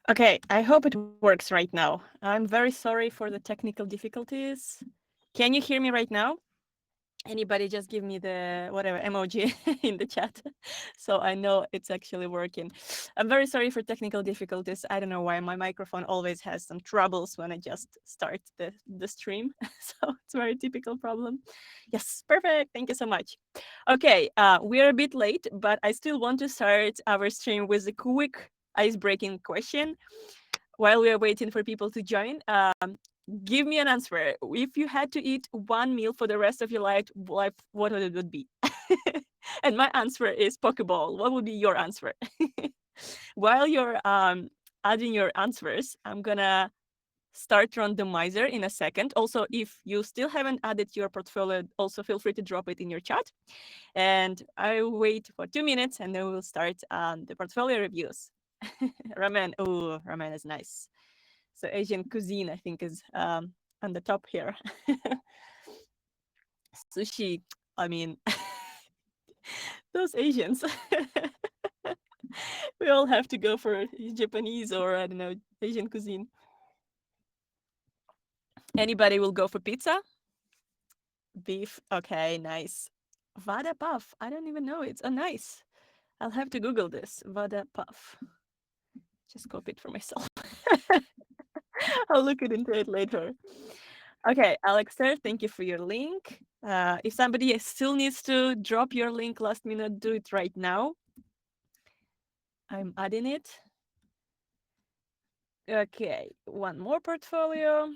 Okay, I hope it works right now. I'm very sorry for the technical difficulties. Can you hear me right now? Anybody just give me the whatever emoji in the chat so I know it's actually working. I'm very sorry for technical difficulties. I don't know why my microphone always has some troubles when I just start the stream. So it's a very typical problem. Yes, perfect. Thank you so much. Okay, we're a bit late, but I still want to start our stream with a quick ice-breaking question while we are waiting for people to join. Give me an answer. If you had to eat one meal for the rest of your life, what would it be? And my answer is Pokeball. What would be your answer? While you're adding your answers, I'm gonna start randomizer in a second. Also, if you still haven't added your portfolio, also feel free to drop it in your chat. And I'll wait for 2 minutes and then we'll start the portfolio reviews. Ramen. Oh, ramen is nice. So Asian cuisine, I think, is on the top here. Sushi. I mean, those Asians. We all have to go for Japanese or I don't know Asian cuisine. Anybody will go for pizza? Beef. Okay, nice. Vada puff. I don't even know. It's nice. I'll have to Google this. Vada puff. Just copy it for myself. I'll look it into it later. Okay, Alexer, thank you for your link. If somebody still needs to drop your link last minute, do it right now. I'm adding it. Okay, one more portfolio.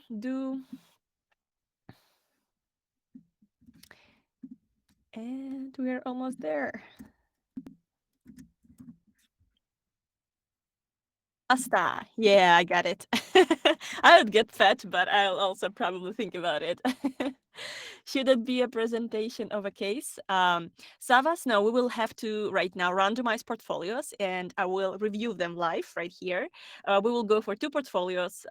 And we're almost there. Pasta. Yeah, I got it. I would get fat, but I'll also probably think about it. Should it be a presentation of a case? Savas, no, we will have to right now randomize portfolios and I will review them live right here. We will go for two portfolios.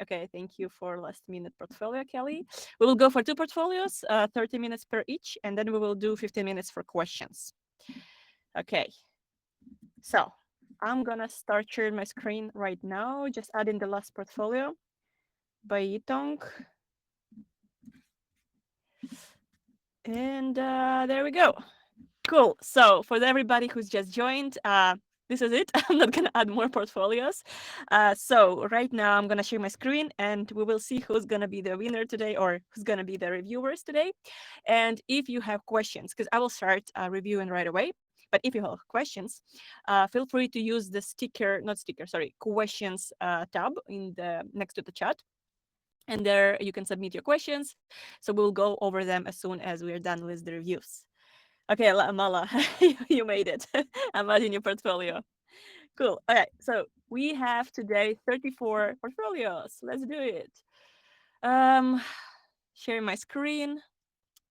Okay, thank you for last minute portfolio, Kelly. We will go for two portfolios, 30 minutes per each, and then we will do 15 minutes for questions. Okay, so I'm gonna start sharing my screen right now, just adding the last portfolio by Yitong. And there we go. Cool. So for everybody who's just joined, this is it. I'm not gonna add more portfolios. So right now I'm gonna share my screen and we will see who's gonna be the winner today or who's gonna be the reviewers today. And if you have questions, because I will start reviewing right away. But if you have questions, feel free to use the questions tab in the next to the chat. And there you can submit your questions. So we'll go over them as soon as we're done with the reviews. Okay, Mala, you made it. I'm adding your portfolio. Cool. Okay, so we have today 34 portfolios. Let's do it. Sharing my screen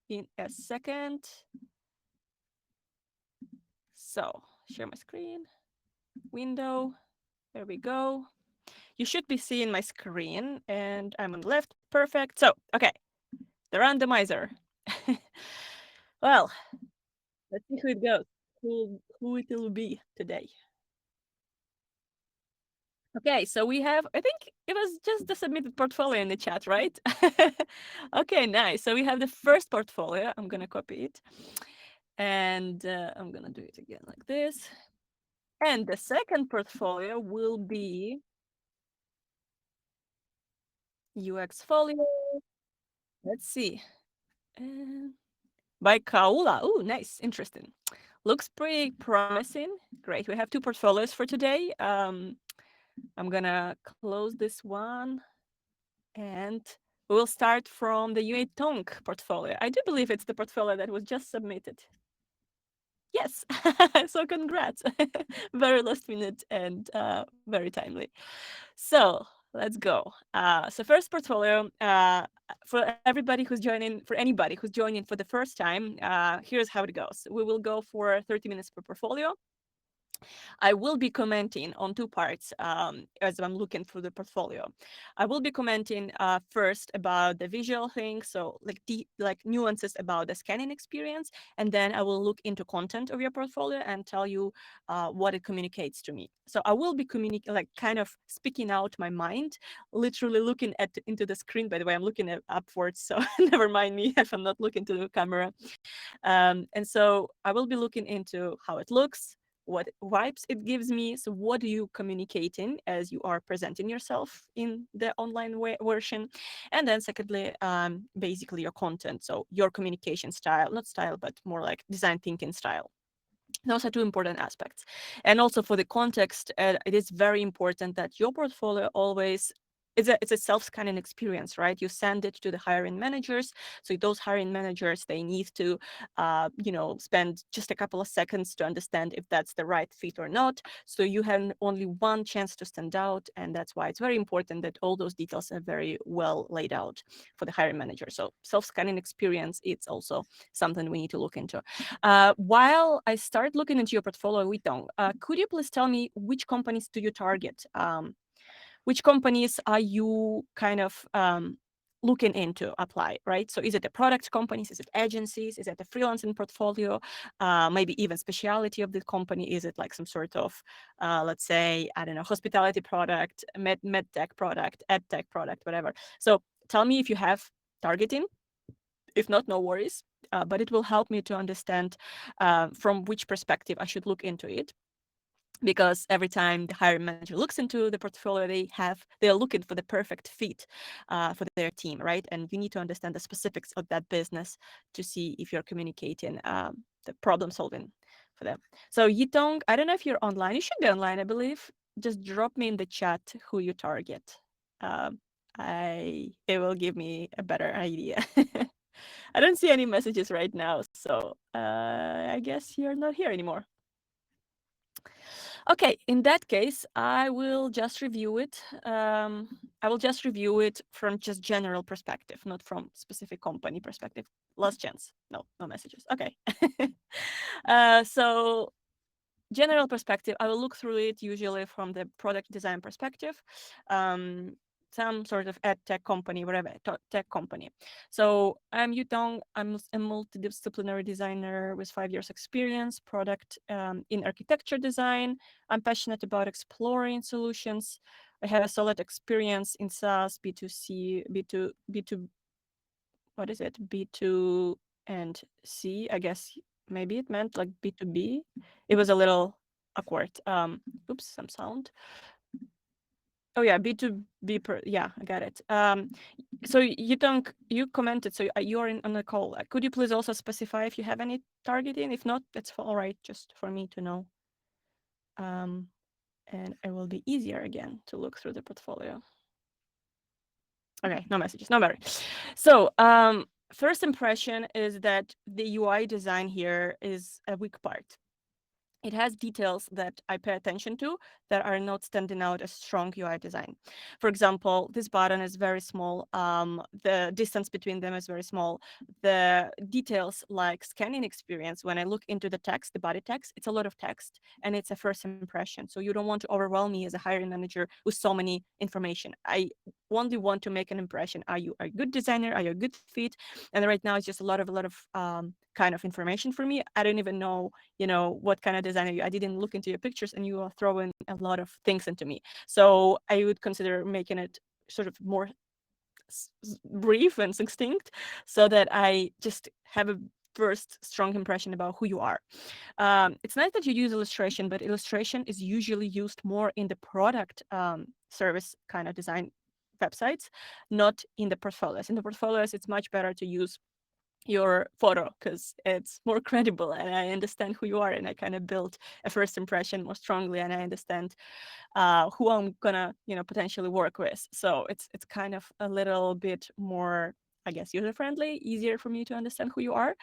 in a second. So share my screen, window. There we go. You should be seeing my screen and I'm on the left. Perfect. So, okay, the randomizer. Well, let's see who it goes. Who it will be today. Okay, so we have, I think it was just the submitted portfolio in the chat, right? Okay, nice. So we have the first portfolio. I'm going to copy it. And I'm going to do it again like this. And the second portfolio will be UX folio. Let's see. By Kaula. Oh, nice. Interesting. Looks pretty promising. Great. We have two portfolios for today. I'm going to close this one. And we'll start from the UA Tonk portfolio. I do believe it's the portfolio that was just submitted. Yes, so congrats. Very last minute and very timely. So let's go. So first portfolio, for everybody who's joining, for anybody who's joining for the first time, here's how it goes. We will go for 30 minutes per portfolio. I will be commenting on two parts as I'm looking through the portfolio. I will be commenting first about the visual things, so like nuances about the scanning experience, and then I will look into content of your portfolio and tell you what it communicates to me. So I will be like kind of speaking out my mind, literally looking into the screen. By the way, I'm looking upwards, so never mind me if I'm not looking to the camera. And so I will be looking into how it looks, what vibes it gives me. So what are you communicating as you are presenting yourself in the online version? And then secondly, basically your content. So your communication style, not style, but more like design thinking style. Those are two important aspects. And also for the context, it is very important that your portfolio always it's a self-scanning experience, right? You send it to the hiring managers. So those hiring managers, they need to, spend just a couple of seconds to understand if that's the right fit or not. So you have only one chance to stand out. And that's why it's very important that all those details are very well laid out for the hiring manager. So self-scanning experience, it's also something we need to look into. While I start looking into your portfolio, Witong, could you please tell me which companies do you target? Which companies are you kind of looking into apply, right? So is it the product companies? Is it agencies? Is it the freelancing portfolio? Maybe even speciality of the company? Is it like some sort of, let's say, I don't know, hospitality product, med tech product, ed tech product, whatever. So tell me if you have targeting. If not, no worries. But it will help me to understand from which perspective I should look into it. Because every time the hiring manager looks into the portfolio, they're looking for the perfect fit for their team, right? And you need to understand the specifics of that business to see if you're communicating the problem solving for them. So Yitong, I don't know if you're online. You should be online, I believe. Just drop me in the chat who you target. Um, it will give me a better idea. I don't see any messages right now, so I guess you're not here anymore. Okay, in that case, I will just review it. I will just review it from just general perspective, not from specific company perspective. Last chance. No, no messages. Okay. So general perspective, I will look through it usually from the product design perspective. Some sort of ed tech company, whatever, tech company. So I'm Yutong. I'm a multidisciplinary designer with 5 years experience, product in architecture design. I'm passionate about exploring solutions. I have a solid experience in SaaS, B2C, B2, what is it? B2 and C, I guess maybe it meant like B2B. It was a little awkward. Oops, some sound. Oh yeah, B2B yeah, I got it. So you commented, so you're on the call. Could you please also specify if you have any targeting? If not, that's all right, just for me to know. And it will be easier again to look through the portfolio. Okay, no messages, no matter. So first impression is that the UI design here is a weak part. It has details that I pay attention to that are not standing out as strong UI design. For example, this button is very small. The distance between them is very small. The details like scanning experience, when I look into the text, the body text, it's a lot of text and it's a first impression. So you don't want to overwhelm me as a hiring manager with so many information. I only want to make an impression. Are you a good designer? Are you a good fit? And right now it's just a lot of kind of information for me. I don't even know what kind of designer you. I didn't look into your pictures and you are throwing a lot of things into me. So I would consider making it sort of more brief and succinct so that I just have a first strong impression about who you are. It's nice that you use illustration, but illustration is usually used more in the product service kind of design websites, not in the portfolios. In the portfolios, it's much better to use your photo because it's more credible and I understand who you are and I kind of build a first impression more strongly and I understand who I'm gonna potentially work with. So it's kind of a little bit more, I guess, user friendly, easier for me to understand who you are.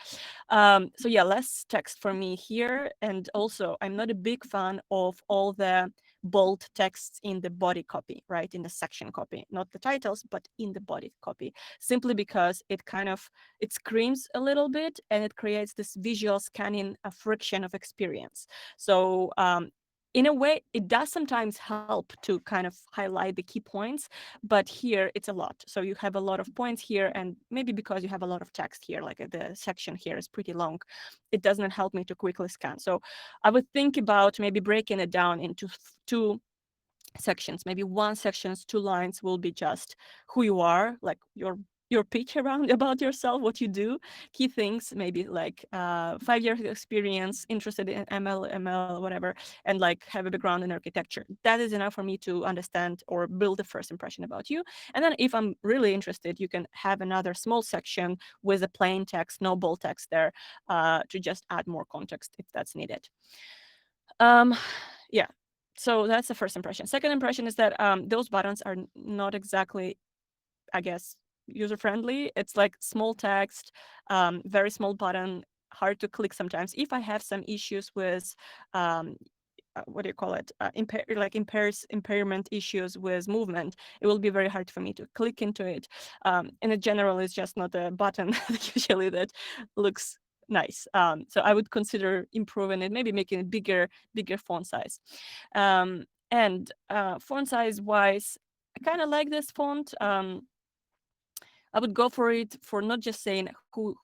So yeah, less text for me here. And also I'm not a big fan of all the bold texts in the body copy, right? In the section copy, not the titles, but in the body copy, simply because it screams a little bit and it creates this visual scanning friction of experience. So in a way, it does sometimes help to kind of highlight the key points, but here it's a lot. So you have a lot of points here, and maybe because you have a lot of text here, like the section here is pretty long, it does not help me to quickly scan. So I would think about maybe breaking it down into two sections. Maybe one section's 2 lines will be just who you are, like your pitch around about yourself, what you do, key things, maybe like 5 years experience, interested in ML, whatever, and like have a background in architecture. That is enough for me to understand or build a first impression about you. And then if I'm really interested, you can have another small section with a plain text, no bold text there, to just add more context if that's needed. Yeah, so that's the first impression. Second impression is that those buttons are not exactly, I guess, user-friendly. It's like small text, very small button, hard to click sometimes. If I have some issues with what do you call it, impairment issues with movement, it will be very hard for me to click into it. And in general, it's just not a button usually that looks nice. So I would consider improving it, maybe making it bigger font size. And font size wise, I kind of like this font. I would go for it for not just saying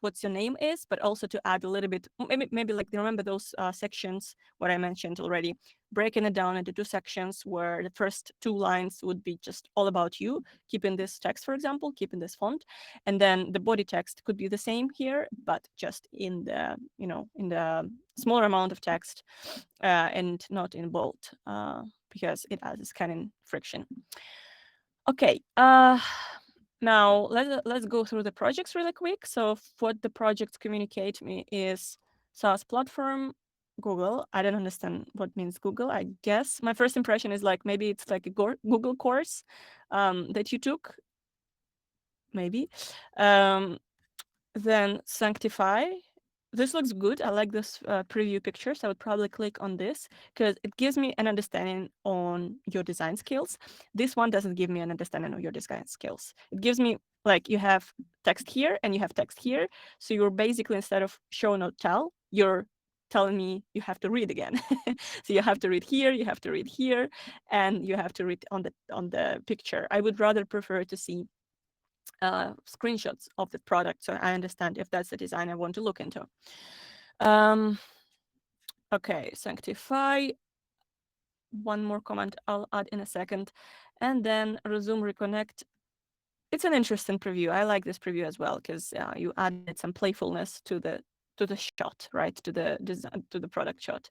what's your name is, but also to add a little bit, maybe like remember those sections what I mentioned already, breaking it down into two sections where the first 2 lines would be just all about you, keeping this text, for example, keeping this font, and then the body text could be the same here, but just in the in the smaller amount of text, and not in bold, because it adds scanning friction. Okay. Now let's go through the projects really quick. So what the projects communicate me is SaaS platform, Google. I don't understand what means Google. I guess my first impression is like maybe it's like a Google course that you took, maybe. Then Sanctify. This looks good. I like this preview picture, so I would probably click on this because it gives me an understanding on your design skills. This one doesn't give me an understanding of your design skills. It gives me like you have text here and you have text here. So you're basically, instead of show, not tell, you're telling me you have to read again. So you have to read here, you have to read here, and you have to read on the picture. I would rather prefer to see screenshots of the product, so I understand if that's the design I want to look into. Okay, Sanctify. One more comment I'll add in a second, and then Resume Reconnect. It's an interesting preview. I like this preview as well because you added some playfulness to the shot, right? To the design, to the product shot.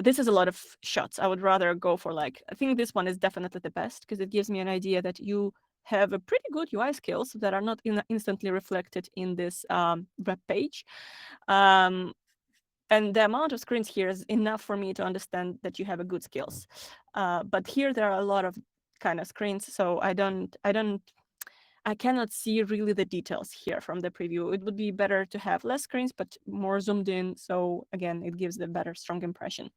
This is a lot of shots. I would rather go for like, I think this one is definitely the best because it gives me an idea that you have a pretty good UI skills that are not instantly reflected in this web page. And the amount of screens here is enough for me to understand that you have a good skills. But here there are a lot of kind of screens, so I cannot see really the details here from the preview. It would be better to have less screens, but more zoomed in. So again, it gives the better, strong impression.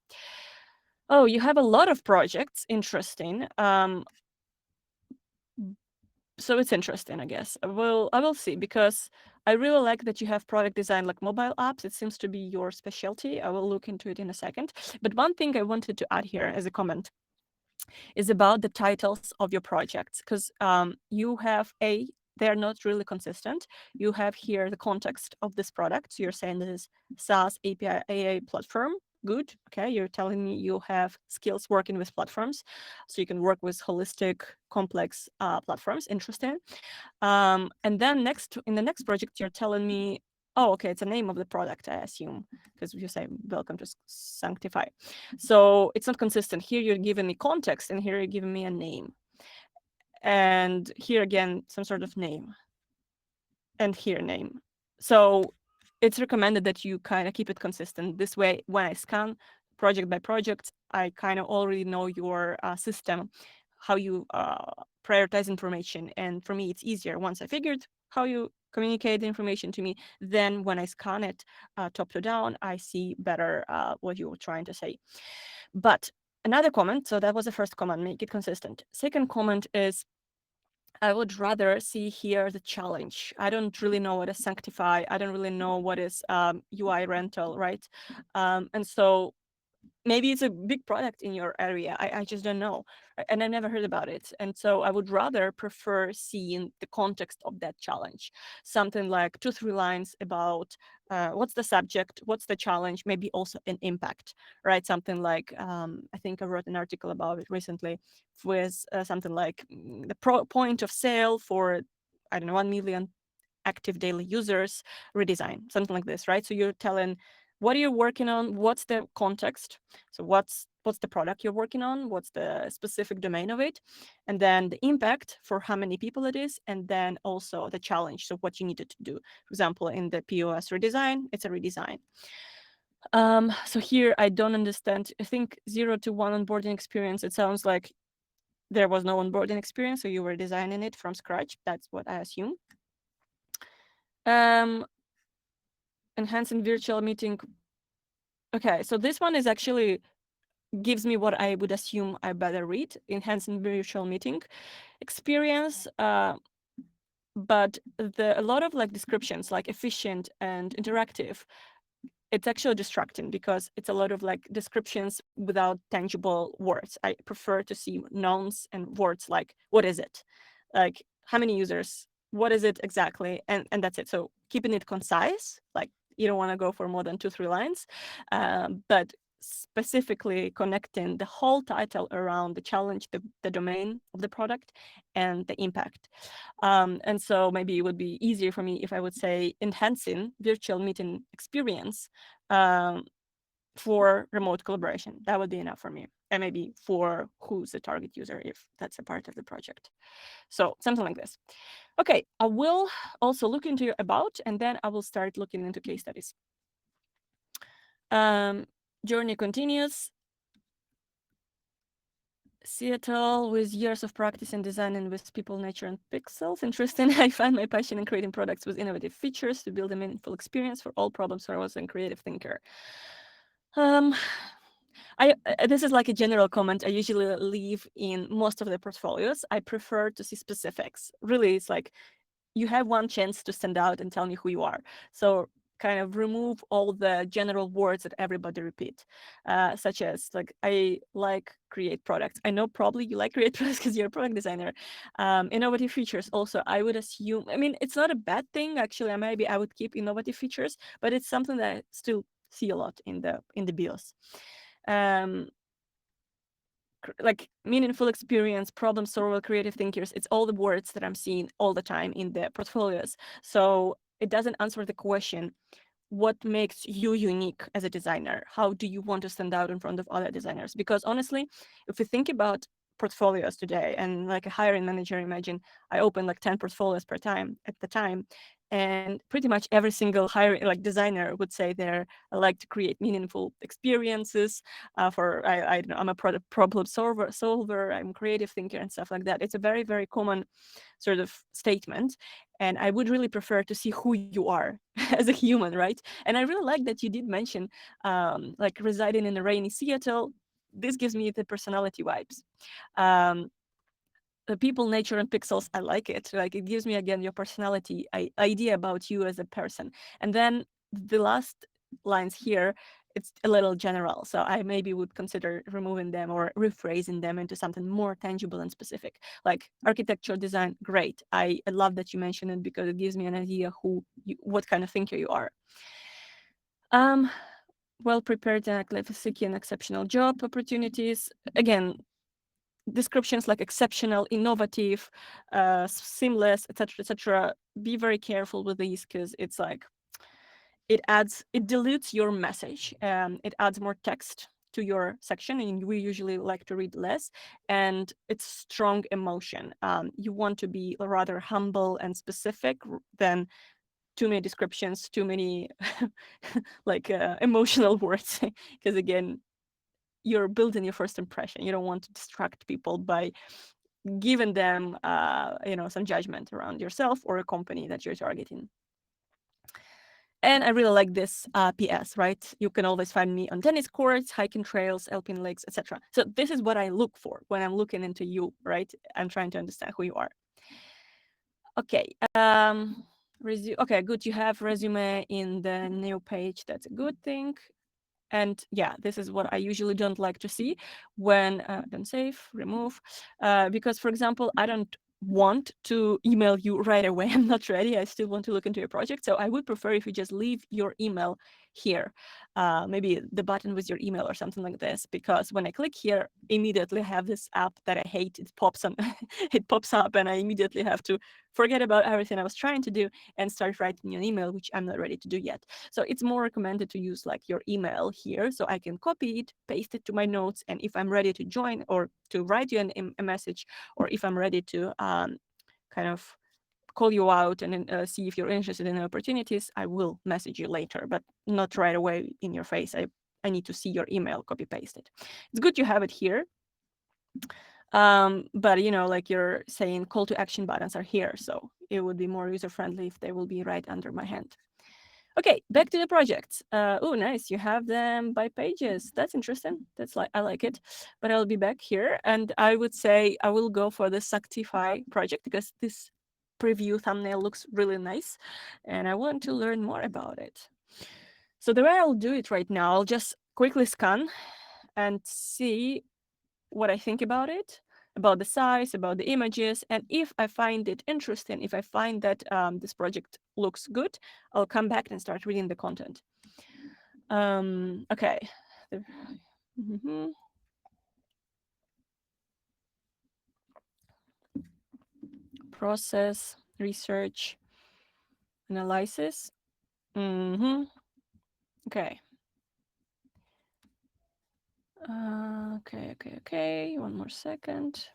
Oh, you have a lot of projects. Interesting. So it's interesting, I guess. I will see, because I really like that you have product design like mobile apps. It seems to be your specialty. I will look into it in a second. But one thing I wanted to add here as a comment is about the titles of your projects, because you have they're not really consistent. You have here the context of this product. So you're saying this is SaaS API AI platform. Good. Okay, you're telling me you have skills working with platforms, so you can work with holistic, complex platforms. Interesting. And then in the next project, you're telling me, oh, okay, it's a name of the product, I assume, because you say welcome to Sanctify. So it's not consistent. Here you're giving me context, and here you're giving me a name. And here again, some sort of name. And here name. So it's recommended that you kind of keep it consistent. This way, when I scan project by project, I kind of already know your system, how you prioritize information. And for me, it's easier once I figured how you communicate the information to me. Then when I scan it top to down, I see better what you were trying to say. But another comment, so that was the first comment, make it consistent. Second comment is, I would rather see here the challenge. I don't really know what is Sanctify. I don't really know what is UI rental, right? And so maybe it's a big product in your area. I just don't know. And I never heard about it. And so I would rather prefer seeing the context of that challenge. Something like 2-3 lines about what's the subject, what's the challenge, maybe also an impact, right? Something like, I think I wrote an article about it recently with something like the point of sale for, I don't know, 1 million active daily users redesign, something like this, right? So you're telling what are you working on, what's the context, so what's the product you're working on, what's the specific domain of it, and then the impact for how many people it is, and then also the challenge, so what you needed to do. For example, in the POS redesign, it's a redesign. So here I don't understand. I think 0 to 1 onboarding experience, it sounds like there was no onboarding experience, so you were designing it from scratch. That's what I assume. Um, enhancing virtual meeting. Okay, so this one is actually gives me what I would assume I better read, enhancing virtual meeting experience. But a lot of like descriptions, like efficient and interactive, it's actually distracting because it's a lot of like descriptions without tangible words. I prefer to see nouns and words like what is it, like how many users, what is it exactly, and that's it. So keeping it concise, like you don't want to go for more than 2-3 lines, but specifically connecting the whole title around the challenge, the domain of the product, and the impact. And so maybe it would be easier for me if I would say enhancing virtual meeting experience um, for remote collaboration. That would be enough for me. And maybe for who's the target user, if that's a part of the project. So something like this. Okay, I will also look into your about, and then I will start looking into case studies. Journey continues. Seattle with years of practice in designing with people, nature, and pixels. Interesting. I find my passion in creating products with innovative features to build a meaningful experience for all problem solvers and creative thinker. Um, this is like a general comment I usually leave in most of the portfolios. I prefer to see specifics. Really, it's like you have one chance to stand out and tell me who you are. So kind of remove all the general words that everybody repeat, such as like, I like create products. I know probably you like create products because you're a product designer. Innovative features also, I would assume, I mean, it's not a bad thing. Actually, maybe I would keep innovative features, but it's something that I still see a lot in the BIOS. Like meaningful experience, problem solver, creative thinkers, it's all the words that I'm seeing all the time in the portfolios. So it doesn't answer the question, what makes you unique as a designer? How do you want to stand out in front of other designers? Because honestly, if we think about portfolios today, and like a hiring manager, imagine I open like 10 portfolios per time at the time, and pretty much every single hiring like designer would say I like to create meaningful experiences for I don't know, I'm a problem solver, I'm a creative thinker and stuff like that. It's a very, very common sort of statement, and I would really prefer to see who you are as a human, right? And I really like that you did mention like residing in a rainy Seattle. This gives me the personality vibes. um, the people, nature, and pixels, I like it. Like it gives me again your personality idea about you as a person. And then the last lines here, it's a little general, so I maybe would consider removing them or rephrasing them into something more tangible and specific, like architecture design. Great, I love that you mentioned it because it gives me an idea what kind of thinker you are. Well prepared and actively seeking exceptional job opportunities. Again, descriptions like exceptional, innovative, seamless, etc., etc. Be very careful with these because it's like it dilutes your message. It adds more text to your section, and we usually like to read less. And it's strong emotion. You want to be rather humble and specific than too many descriptions, too many like emotional words. Because again, you're building your first impression. You don't want to distract people by giving them some judgment around yourself or a company that you're targeting. And I really like this PS, right? You can always find me on tennis courts, hiking trails, alpine lakes, etc. So this is what I look for when I'm looking into you, right? I'm trying to understand who you are. Okay. Okay, good. You have resume in the new page. That's a good thing. And yeah, this is what I usually don't like to see when don't save, remove, because for example, I don't want to email you right away. I'm not ready. I still want to look into your project. So I would prefer if you just leave your email here, maybe the button with your email or something like this, because when I click here, immediately I have this app that I hate. It pops on, it pops up, and I immediately have to forget about everything I was trying to do and start writing an email, which I'm not ready to do yet. So it's more recommended to use like your email here, so I can copy it, paste it to my notes, and if I'm ready to join or to write you a message, or if I'm ready to kind of call you out and see if you're interested in opportunities, I will message you later, but not right away in your face. I need to see your email, copy paste it. It's good you have it here. But you know, like you're saying, call to action buttons are here, so it would be more user friendly if they will be right under my hand. Okay, back to the projects. Oh, nice. You have them by pages. That's interesting. That's like I like it. But I'll be back here, and I would say I will go for the Suctify project because this preview thumbnail looks really nice, and I want to learn more about it. So the way I'll do it right now, I'll just quickly scan and see what I think about the size, about the images, and if I find it interesting, if I find that this project looks good, I'll come back and start reading the content. Okay. Mm-hmm. Process, research, analysis. Mm-hmm. Okay. Okay. One more second.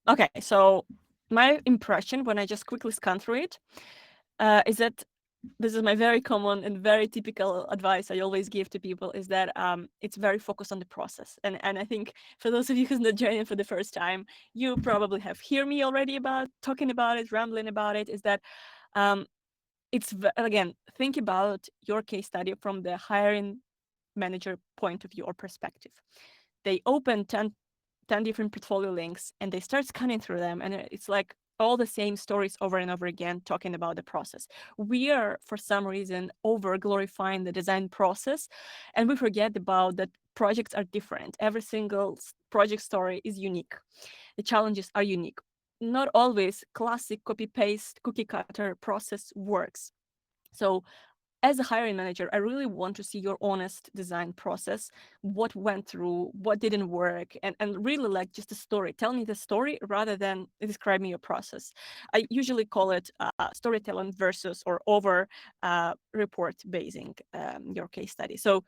Okay, so my impression when I just quickly scan through it is that this is my very common and very typical advice I always give to people is that it's very focused on the process. And I think for those of you who's not joining for the first time, you probably have heard me already about talking about it, rambling about it, is that it's, again, think about your case study from the hiring manager point of view or perspective. They open 10 different portfolio links and they start scanning through them, and it's like all the same stories over and over again talking about the process. We are, for some reason, over glorifying the design process, and we forget about that projects are different. Every single project story is unique. The challenges are unique. Not always classic copy paste cookie cutter process works. So as a hiring manager, I really want to see your honest design process, what went through, what didn't work, and really like just a story. Tell me the story rather than describe me your process. I usually call it storytelling versus or over report basing your case study. So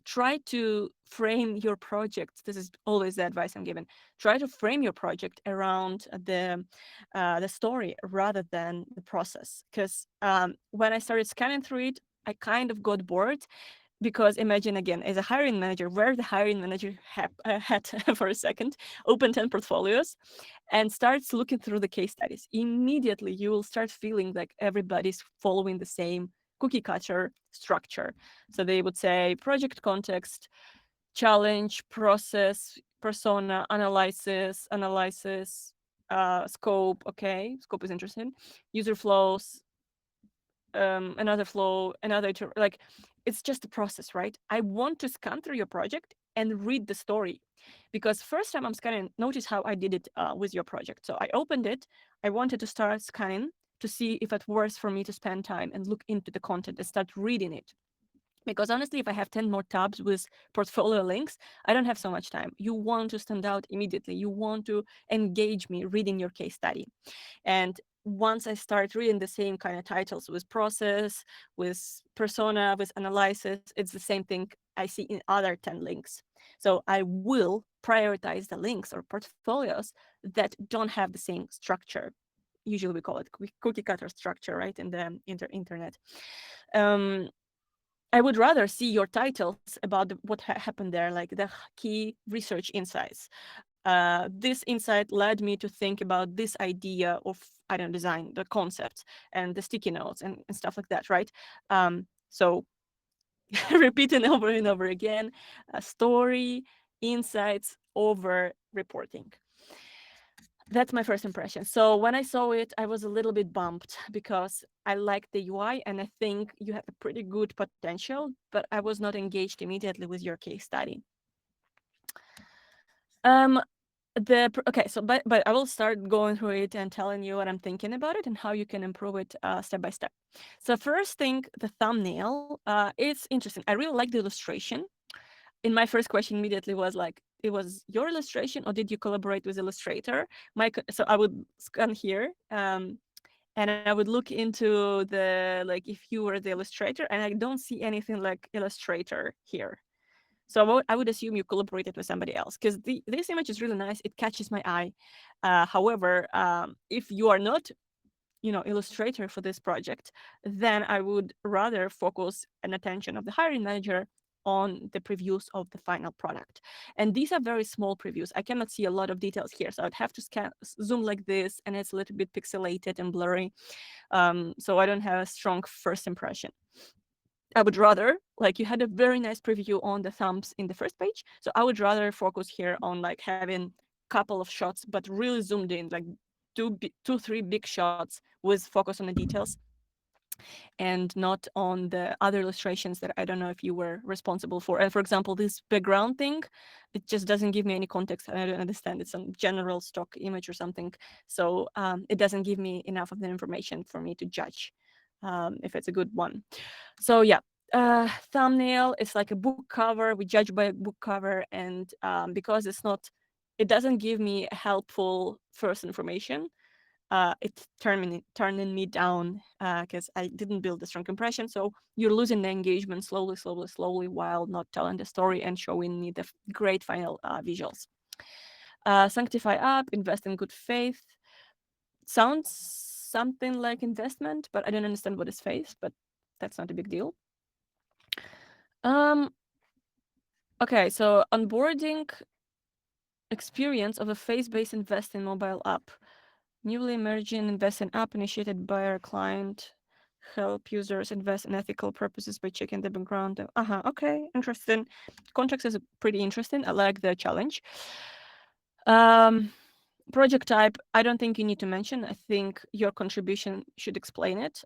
try to frame your project. This is always the advice I'm given. Try to frame your project around the story rather than the process. Because when I started scanning through it, I kind of got bored because imagine again, as a hiring manager, wear the hiring manager hat for a second, open 10 portfolios and starts looking through the case studies. Immediately, you will start feeling like everybody's following the same cookie cutter structure. So they would say project context, challenge, process, persona, analysis, scope. Okay, scope is interesting. User flows, another flow, like it's just a process, right? I want to scan through your project and read the story, because first time I'm scanning, notice how I did it with your project. So I opened it, I wanted to start scanning to see if it worth for me to spend time and look into the content and start reading it. Because honestly, if I have 10 more tabs with portfolio links, I don't have so much time. You want to stand out immediately. You want to engage me reading your case study. And once I start reading the same kind of titles with process, with persona, with analysis, it's the same thing I see in other 10 links. So I will prioritize the links or portfolios that don't have the same structure. Usually we call it cookie cutter structure, right, in the internet. I would rather see your titles about what happened there, like the key research insights. This insight led me to think about this idea of, I don't know, design, the concept, and the sticky notes and stuff like that, right? So repeating over and over again, story, insights over reporting. That's my first impression. So when I saw it, I was a little bit bumped because I liked the UI and I think you have a pretty good potential, but I was not engaged immediately with your case study. Um, okay, so but I will start going through it and telling you what I'm thinking about it and how you can improve it step by step. So first thing, the thumbnail. It's interesting. I really like the illustration. In my first question immediately was like, it was your illustration or did you collaborate with Illustrator? So I would scan here, and I would look into the, like, if you were the illustrator, and I don't see anything like Illustrator here. So I would assume you collaborated with somebody else because this image is really nice. It catches my eye. However, if you are not, illustrator for this project, then I would rather focus an attention of the hiring manager on the previews of the final product. And these are very small previews. I cannot see a lot of details here, so I'd have to zoom like this, and it's a little bit pixelated and blurry. So I don't have a strong first impression. I would rather, like, you had a very nice preview on the thumbs in the first page. So I would rather focus here on like having a couple of shots, but really zoomed in, like two, three big shots with focus on the details and not on the other illustrations that I don't know if you were responsible for. And for example, this background thing, it just doesn't give me any context. I don't understand. It's some general stock image or something. So it doesn't give me enough of the information for me to judge if it's a good one. So yeah, thumbnail is like a book cover. We judge by a book cover, and because it doesn't give me helpful first information. It's turning me down because I didn't build a strong impression. So you're losing the engagement slowly, slowly, slowly, while not telling the story and showing me the great final visuals. Sanctify up, invest in good faith. Sounds something like investment, but I don't understand what is faith. But that's not a big deal. Um, okay, so onboarding experience of a face-based investing mobile app. Newly emerging investing app initiated by our client. Help users invest in ethical purposes by checking the background. Okay, interesting. Contracts is pretty interesting. I like the challenge. Um, project type, I don't think you need to mention. I think your contribution should explain it.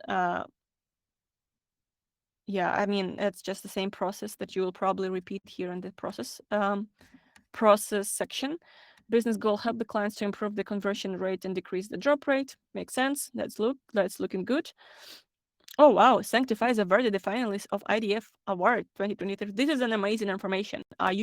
Yeah, I mean, it's just the same process that you will probably repeat here in the process section. Business goal, help the clients to improve the conversion rate and decrease the drop rate. Makes sense. That's looking good. Oh wow, Sanctify is awarded the finalist of IDF Award 2023. This is an amazing information. I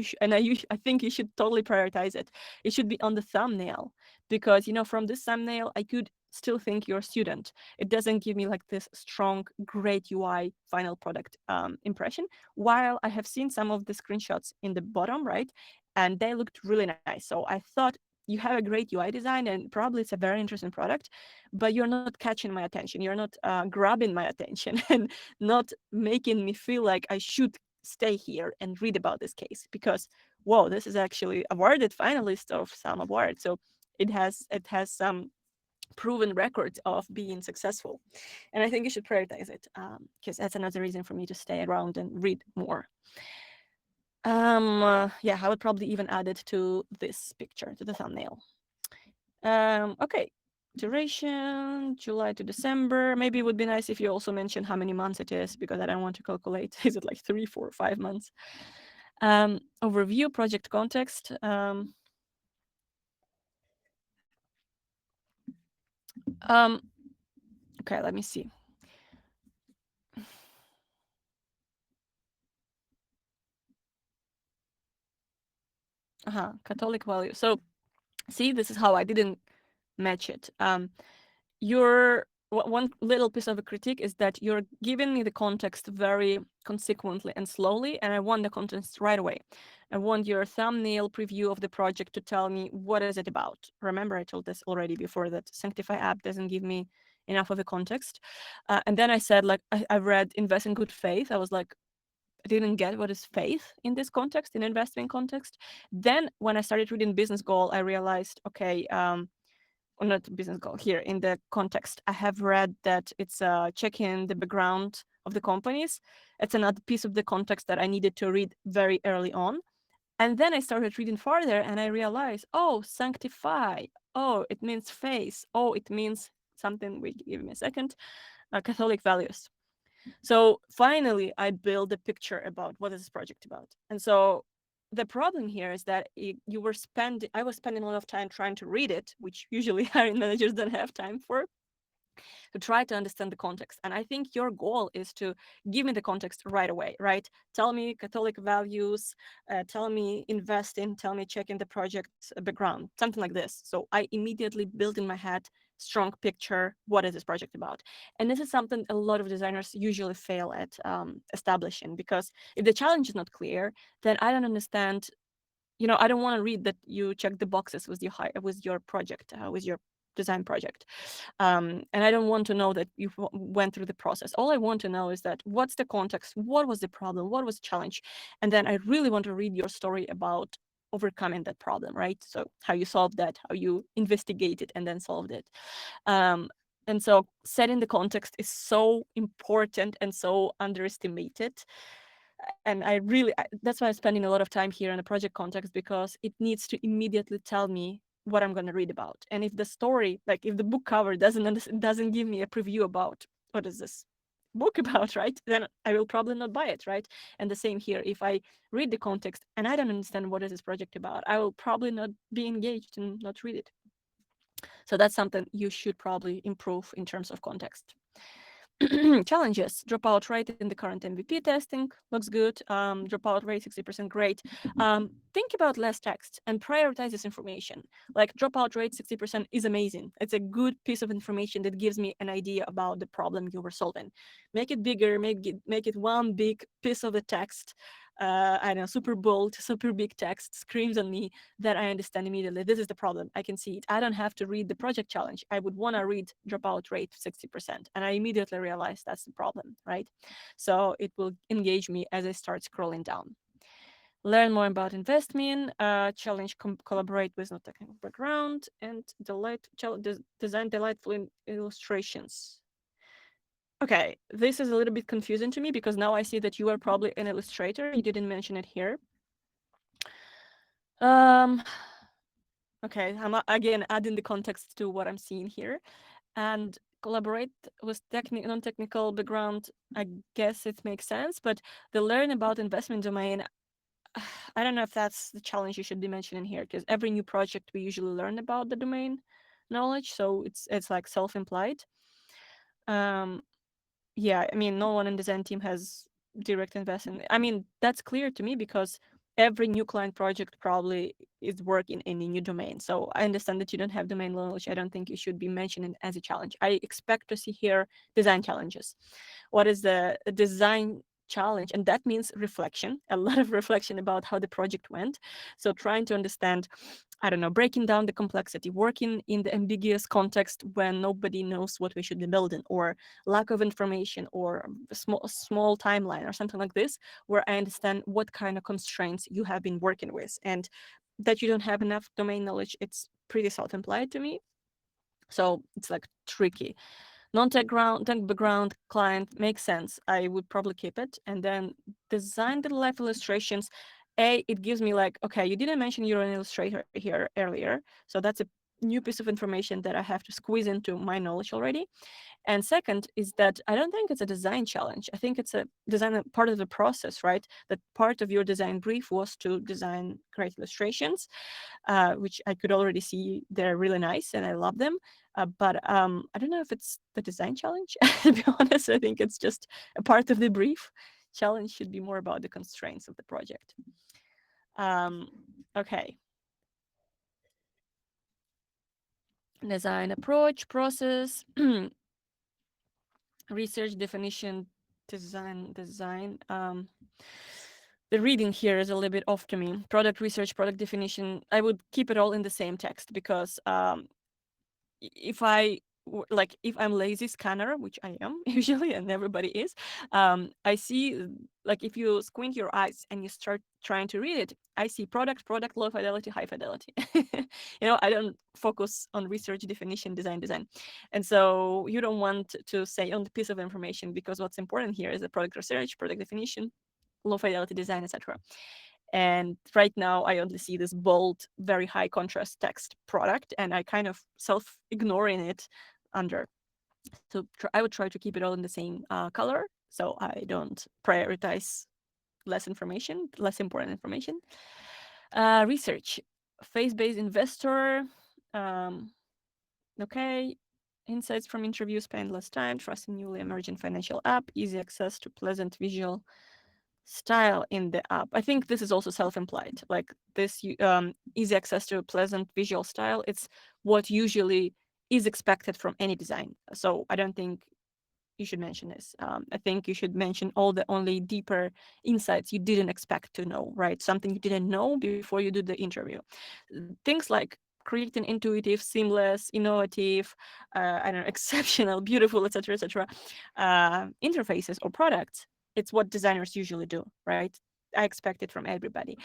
think you should totally prioritize it. It should be on the thumbnail because from this thumbnail I could still think you're a student. It doesn't give me like this strong, great UI final product impression. While I have seen some of the screenshots in the bottom right, and they looked really nice. So I thought you have a great UI design and probably it's a very interesting product, but you're not catching my attention. You're not grabbing my attention and not making me feel like I should stay here and read about this case because, whoa, this is actually awarded finalist of some award. So it has some proven records of being successful. And I think you should prioritize it because that's another reason for me to stay around and read more. Yeah, I would probably even add it to this picture, to the thumbnail. Okay, duration, July to December. Maybe it would be nice if you also mention how many months it is because I don't want to calculate. Is it like 3, 4, 5 months? Overview, project context. Okay, let me see. Catholic value. So see, this is how I didn't match it. Your one little piece of a critique is that you're giving me the context very consequently and slowly, and I want the context right away. I want your thumbnail preview of the project to tell me what is it about. Remember, I told this already before that Sanctify app doesn't give me enough of a context. And then I said, like, I read Invest in Good Faith. I was like, I didn't get what is faith in this context, in investing context. Then when I started reading Business Goal, I realized, okay, or not business goal here in the context. I have read that it's checking the background of the companies. It's another piece of the context that I needed to read very early on. And then I started reading further and I realized, oh, Sanctify. Oh, it means face. Oh, it means something. Wait, give me a second. Catholic values. So finally, I build a picture about what is this project about. And so the problem here is that I was spending a lot of time trying to read it, which usually hiring managers don't have time for, to try to understand the context. And I think your goal is to give me the context right away, right? Tell me Catholic values, tell me investing, tell me checking the project's background, something like this. So I immediately build in my head strong picture, what is this project about? And this is something a lot of designers usually fail at establishing, because if the challenge is not clear, then I don't understand. I don't want to read that you check the boxes with your project, with your design project. And I don't want to know that you went through the process. All I want to know is that what's the context, what was the problem, what was the challenge, and then I really want to read your story about overcoming that problem, right? So how you solved that, how you investigated and then solved it. Um, and so setting the context is so important and so underestimated. And that's why I'm spending a lot of time here in a project context, because it needs to immediately tell me what I'm going to read about. And if the story, like if the book cover doesn't give me a preview about what is this book about, right, then I will probably not buy it, right? And the same here, if I read the context and I don't understand what is this project about, I will probably not be engaged and not read it. So that's something you should probably improve in terms of context. Challenges: dropout rate in the current MVP testing looks good. Dropout rate 60%, great. Think about less text and prioritize this information. Like, dropout rate 60% is amazing. It's a good piece of information that gives me an idea about the problem you were solving. Make it bigger, make it one big piece of the text. I don't know, super bold, super big text, screams on me that I understand immediately. This is the problem. I can see it. I don't have to read the project challenge. I would want to read dropout rate 60%. And I immediately realize that's the problem, right? So it will engage me as I start scrolling down. Learn more about investment, challenge, collaborate with no technical background, and design delightful illustrations. Okay, this is a little bit confusing to me, because now I see that you are probably an illustrator. You didn't mention it here. Um, okay, I'm again adding the context to what I'm seeing here. And collaborate with non-technical background, I guess it makes sense. But the learn about investment domain, I don't know if that's the challenge you should be mentioning here, because every new project we usually learn about the domain knowledge, so it's like self-implied. Um, yeah, I mean, no one in the design team has direct investment. I mean, that's clear to me, because every new client project probably is working in a new domain. So I understand that you don't have domain knowledge. I don't think you should be mentioning as a challenge. I expect to see here design challenges. What is the design challenge? And that means reflection, a lot of reflection about how the project went. So trying to understand, I don't know, breaking down the complexity, working in the ambiguous context when nobody knows what we should be building, or lack of information, or a small timeline, or something like this, where I understand what kind of constraints you have been working with, and that you don't have enough domain knowledge. It's pretty self-implied to me. So it's like tricky. Non-tech background client makes sense. I would probably keep it. And then design the live illustrations. It gives me like, okay, you didn't mention you're an illustrator here earlier. So that's a new piece of information that I have to squeeze into my knowledge already. And second is that I don't think it's a design challenge. I think it's a design part of the process, right? That part of your design brief was to design great illustrations, which I could already see they're really nice and I love them. But I don't know if it's the design challenge. To be honest, I think it's just a part of the brief. Challenge should be more about the constraints of the project. Okay. Design approach, process, research, definition, design. The reading here is a little bit off to me. Product research, product definition. I would keep it all in the same text, because if if I'm lazy scanner, which I am usually, and everybody is, I see, like, if you squint your eyes and you start trying to read it, I see product, low fidelity, high fidelity. I don't focus on research, definition, design. And so you don't want to say on the piece of information, because what's important here is the product research, product definition, low fidelity design, etc. And right now, I only see this bold, very high contrast text product, and I kind of self ignoring it under. So I would try to keep it all in the same color, so I don't prioritize less important information. Research, phase-based investor. Um, okay, insights from interviews, spend less time, trust in newly emerging financial app, easy access to pleasant visual style in the app. I think this is also self-implied. Like this easy access to a pleasant visual style, it's what usually is expected from any design. So I don't think you should mention this. I think you should mention all the only deeper insights you didn't expect to know, right? Something you didn't know before you did the interview. Things like creating intuitive, seamless, innovative, I don't know, exceptional, beautiful, etc., interfaces or products. It's what designers usually do, right? I expect it from everybody.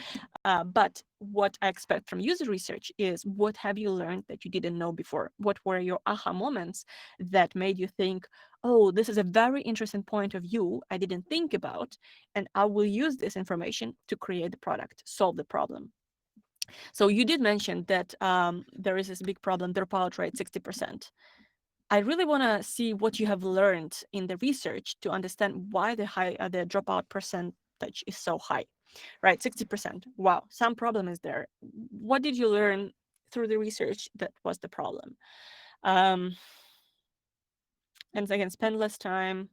But what I expect from user research is what have you learned that you didn't know before? What were your aha moments that made you think, oh, this is a very interesting point of view I didn't think about, and I will use this information to create the product, solve the problem. So you did mention that there is this big problem, dropout rate 60%. I really want to see what you have learned in the research to understand why the dropout percentage is so high, right? 60%. Wow, some problem is there. What did you learn through the research that was the problem? Um, and again, spend less time.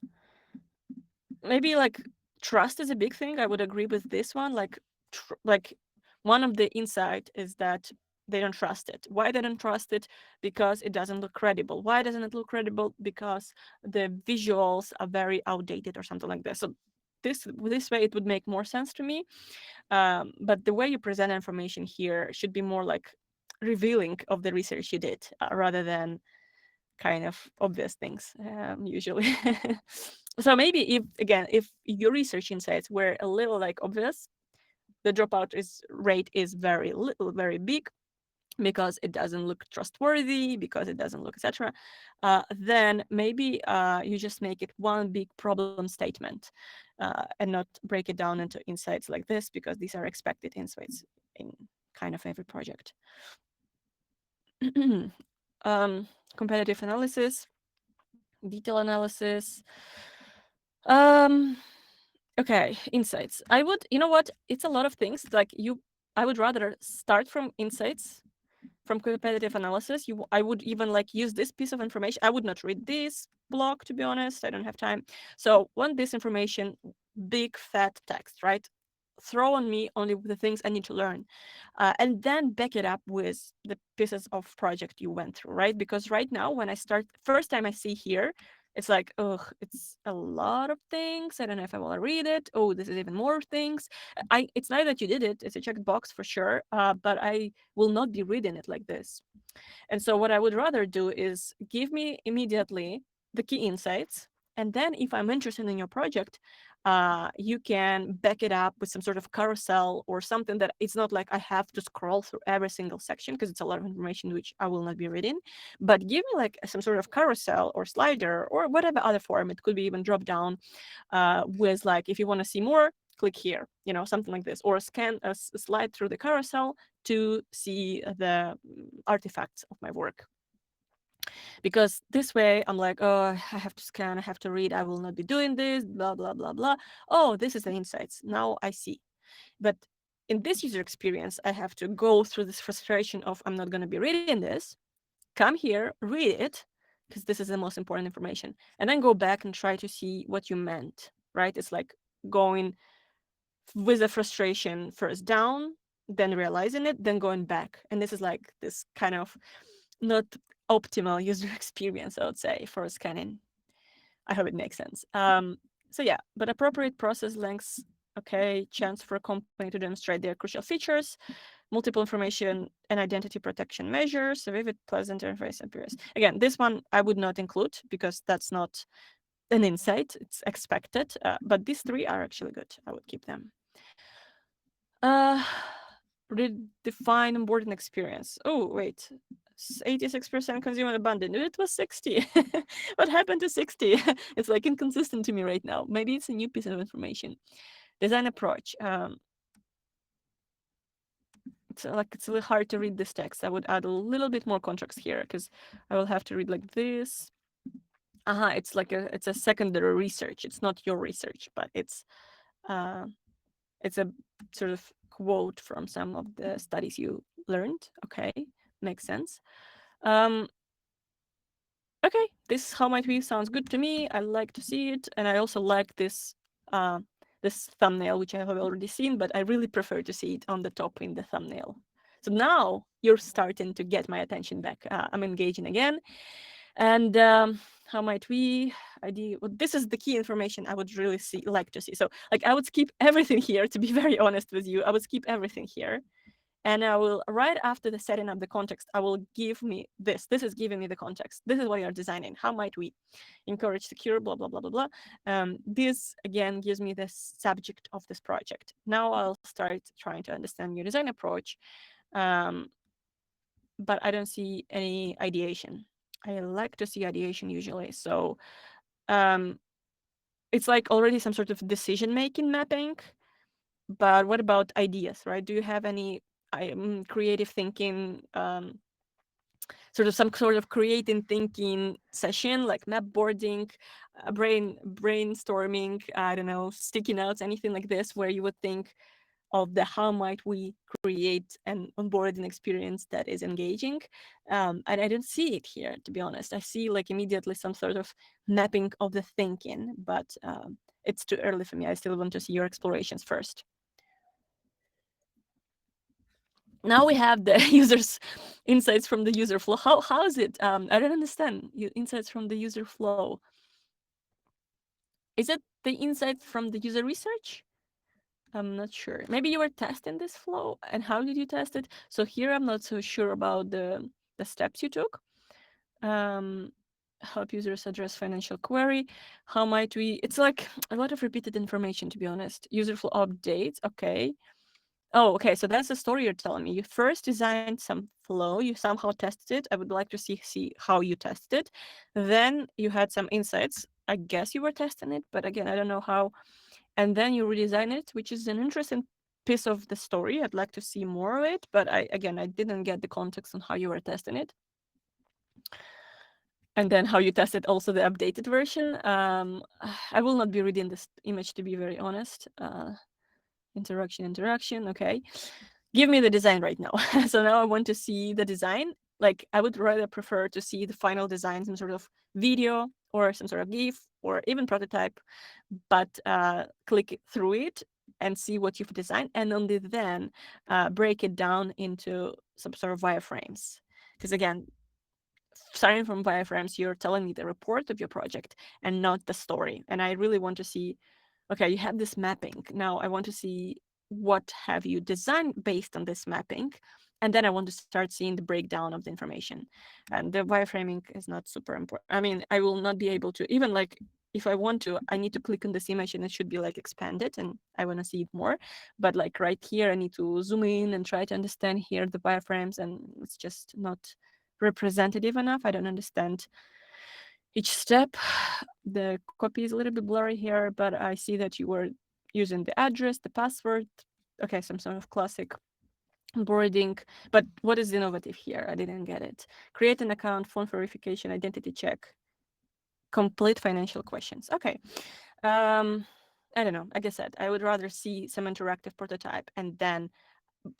Maybe like trust is a big thing. I would agree with this one. Like one of the insight is that they don't trust it. Why they don't trust it? Because it doesn't look credible. Why doesn't it look credible? Because the visuals are very outdated or something like this. So this way it would make more sense to me. But the way you present information here should be more like revealing of the research you did rather than kind of obvious things usually. So maybe if your research insights were a little like obvious, the dropout is rate is very little, very big because it doesn't look trustworthy, because it doesn't look etc. Then maybe you just make it one big problem statement and not break it down into insights like this because these are expected insights in kind of every project. Competitive analysis, detail analysis. Um, okay, insights. I would, you know what? It's a lot of things. I would rather start from insights, from competitive analysis. I would even like use this piece of information. I would not read this blog, to be honest. I don't have time. So, want this information, big fat text, right? Throw on me only the things I need to learn, and then back it up with the pieces of project you went through, right? Because right now, when I start, first time I see here, it's like, ugh, it's a lot of things. I don't know if I want to read it. Oh, this is even more things. It's not that you did it. It's a checked box for sure. But I will not be reading it like this. And so what I would rather do is give me immediately the key insights. And then if I'm interested in your project, you can back it up with some sort of carousel or something that it's not like I have to scroll through every single section because it's a lot of information which I will not be reading. But give me like some sort of carousel or slider or whatever other form. It could be even drop down with like, if you want to see more, click here, something like this, or scan a slide through the carousel to see the artifacts of my work. Because this way I'm like, oh, I have to scan, I have to read, I will not be doing this, blah, blah, blah, blah. Oh, this is the insights. Now I see. But in this user experience, I have to go through this frustration of I'm not going to be reading this, come here, read it, because this is the most important information, and then go back and try to see what you meant, right? It's like going with the frustration first down, then realizing it, then going back. And this is like this kind of not optimal user experience, I would say, for scanning. I hope it makes sense. So yeah, but appropriate process lengths, okay, chance for a company to demonstrate their crucial features, multiple information and identity protection measures, a vivid, pleasant interface appearance. Again, this one I would not include because that's not an insight, it's expected, but these three are actually good. I would keep them. Uh, redefine onboarding experience. Oh, wait. 86% consumer abandoned. It was 60. What happened to 60? It's like inconsistent to me right now. Maybe it's a new piece of information. Design approach. it's a little hard to read this text. I would add a little bit more context here because I will have to read like this. It's like it's a secondary research. It's not your research, but uh, it's a sort of quote from some of the studies you learned. Okay, makes sense. Um, okay, this how might we sounds good to me. I like to see it, and I also like uh, this thumbnail, which I have already seen, but I really prefer to see it on the top in the thumbnail. So now you're starting to get my attention back. I'm engaging again, and how might we idea? Well, this is the key information I would really like to see. So, like, I would skip everything here. To be very honest with you, I would skip everything here, and I will, right after the setting up the context, I will give me this. This is giving me the context. This is what you're designing. How might we encourage secure, blah, blah, blah, blah, blah. This, again, gives me the subject of this project. Now I'll start trying to understand your design approach, um, but I don't see any ideation. I like to see ideation usually. So it's like already some sort of decision-making mapping, but what about ideas, right? Do you have any creative thinking, some sort of creating thinking session, like map boarding, brainstorming, I don't know, sticky notes, anything like this, where you would think of the how might we create an onboarding experience that is engaging. And I don't see it here, to be honest. I see like immediately some sort of mapping of the thinking, but it's too early for me. I still want to see your explorations first. Now we have the users insights from the user flow. How is it? I don't understand. Insights from the user flow. Is it the insights from the user research? I'm not sure. Maybe you were testing this flow, and how did you test it? So here I'm not so sure about the steps you took. Help users address financial query. How might we? It's like a lot of repeated information, to be honest. User flow updates. Okay. Oh, okay. So that's the story you're telling me. You first designed some flow. You somehow tested it. I would like to see how you tested it. Then you had some insights. I guess you were testing it, but again, I don't know how. And then you redesign it, which is an interesting piece of the story. I'd like to see more of it, but I didn't get the context on how you were testing it. And then how you tested also the updated version. I will not be reading this image, to be very honest. Interaction. Okay. Give me the design right now. So now I want to see the design. Like I would rather prefer to see the final design, some sort of video or some sort of GIF or even prototype, but click through it and see what you've designed, and only then break it down into some sort of wireframes. Because again, starting from wireframes, you're telling me the report of your project and not the story. And I really want to see, okay, you have this mapping. Now I want to see what have you designed based on this mapping. And then I want to start seeing the breakdown of the information. And the wireframing is not super important. I mean, I will not be able to, even like if I want to, I need to click on this image and it should be like expanded and I want to see it more. But like right here, I need to zoom in and try to understand here the wireframes, and it's just not representative enough. I don't understand each step. The copy is a little bit blurry here, but I see that you were using the address, the password. Okay, some sort of classic onboarding. But what is innovative here? I didn't get it. Create an account, phone verification, identity check, complete financial questions. Okay. I don't know. Like I said, I would rather see some interactive prototype and then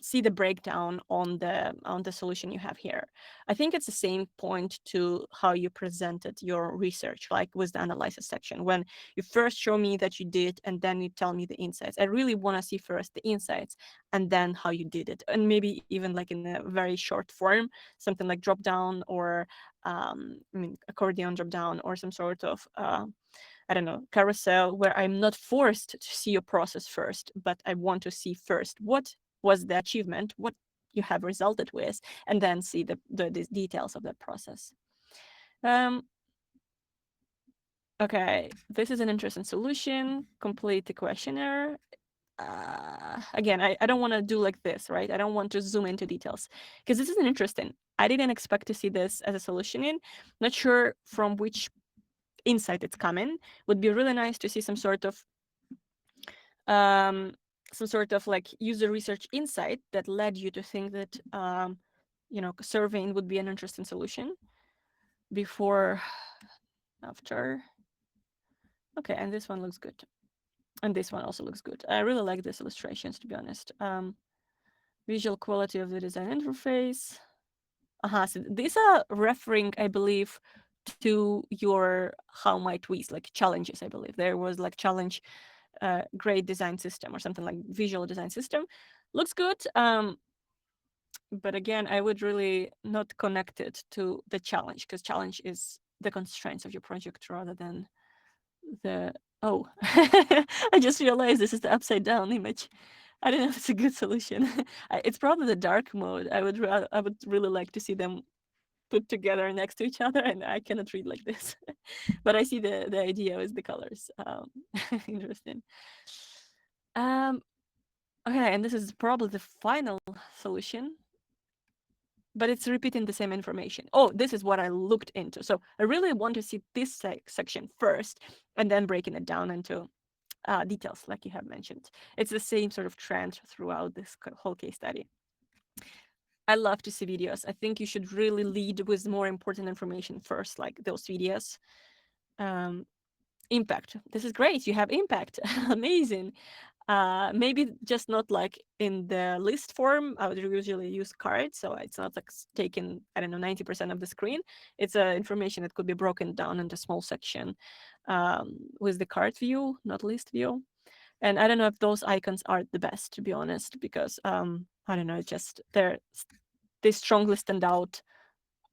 see the breakdown on the solution you have here. I think it's the same point to how you presented your research, like with the analysis section. When you first show me that you did, and then you tell me the insights. I really want to see first the insights and then how you did it, and maybe even like in a very short form, something like drop down or accordion drop down or some sort of I don't know, carousel where I'm not forced to see your process first, but I want to see first what was the achievement, what you have resulted with, and then see the details of that process. Okay, this is an interesting solution. Complete the questionnaire. Again, I don't want to do like this, right? I don't want to zoom into details because this isn't interesting. I didn't expect to see this as a solution in. Not sure from which insight it's coming. Would be really nice to see some sort of some sort of like user research insight that led you to think that surveying would be an interesting solution. Before, after. Okay, and this one looks good. And this one also looks good. I really like these illustrations, to be honest. Visual quality of the design interface. So these are referring, I believe, to your how might we like challenges. I believe there was like challenge, great design system or something like visual design system. Looks good. But again, I would really not connect it to the challenge, because challenge is the constraints of your project rather than the oh. I just realized this is the upside down image. I don't know if it's a good solution. It's probably the dark mode. I would really like to see them put together next to each other, and I cannot read like this. But I see the idea with the colors. Interesting. Um, okay, and this is probably the final solution, but it's repeating the same information. Oh, this is what I looked into. So I really want to see this section first, and then breaking it down into details, like you have mentioned. It's the same sort of trend throughout this whole case study. I love to see videos. I think you should really lead with more important information first, like those videos. Impact. This is great. You have impact. Amazing. Maybe just not like in the list form. I would usually use cards, so it's not like taking, I don't know, 90% of the screen. It's information that could be broken down into small section with the card view, not list view. And I don't know if those icons are the best, to be honest, because I don't know, it's just they strongly stand out.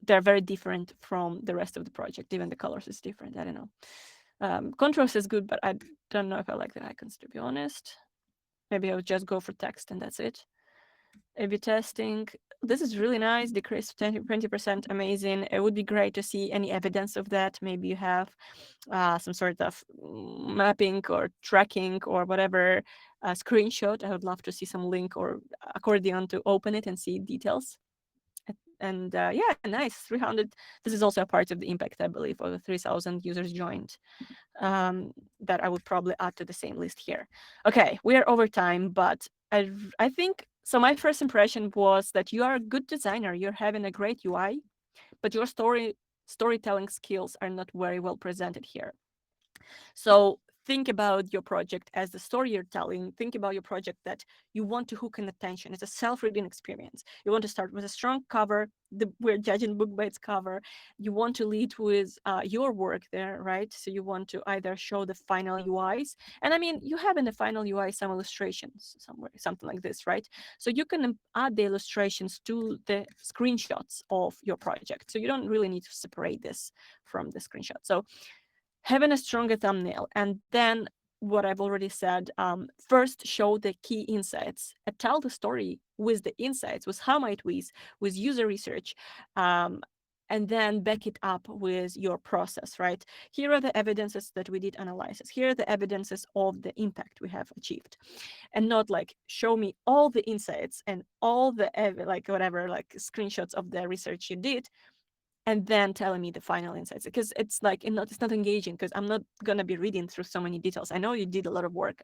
They're very different from the rest of the project. Even the colors is different. I don't know. Contrast is good, but I don't know if I like the icons, to be honest. Maybe I would just go for text and that's it. A/B testing. This is really nice. Decrease 20%. Amazing. It would be great to see any evidence of that. Maybe you have some sort of mapping or tracking or whatever screenshot. I would love to see some link or accordion to open it and see details. And yeah, nice. 300. This is also a part of the impact, I believe, of the 3,000 users joined. That I would probably add to the same list here. Okay, we are over time, but I think so. My first impression was that you are a good designer. You're having a great UI, but your storytelling skills are not very well presented here. So think about your project as the story you're telling. Think about your project that you want to hook in attention. It's a self-reading experience. You want to start with a strong cover. We're judging book by its cover. You want to lead with your work there, right? So you want to either show the final UIs, and I mean, you have in the final UI some illustrations somewhere, something like this, right? So you can add the illustrations to the screenshots of your project. So you don't really need to separate this from the screenshot. So having a stronger thumbnail, and then what I've already said, first show the key insights and tell the story with the insights, with how might we's, with user research, and then back it up with your process, right? Here are the evidences that we did analysis. Here are the evidences of the impact we have achieved, and not like show me all the insights and all the like whatever like screenshots of the research you did, and then telling me the final insights, because it's like it's not engaging, because I'm not gonna be reading through so many details. I know you did a lot of work.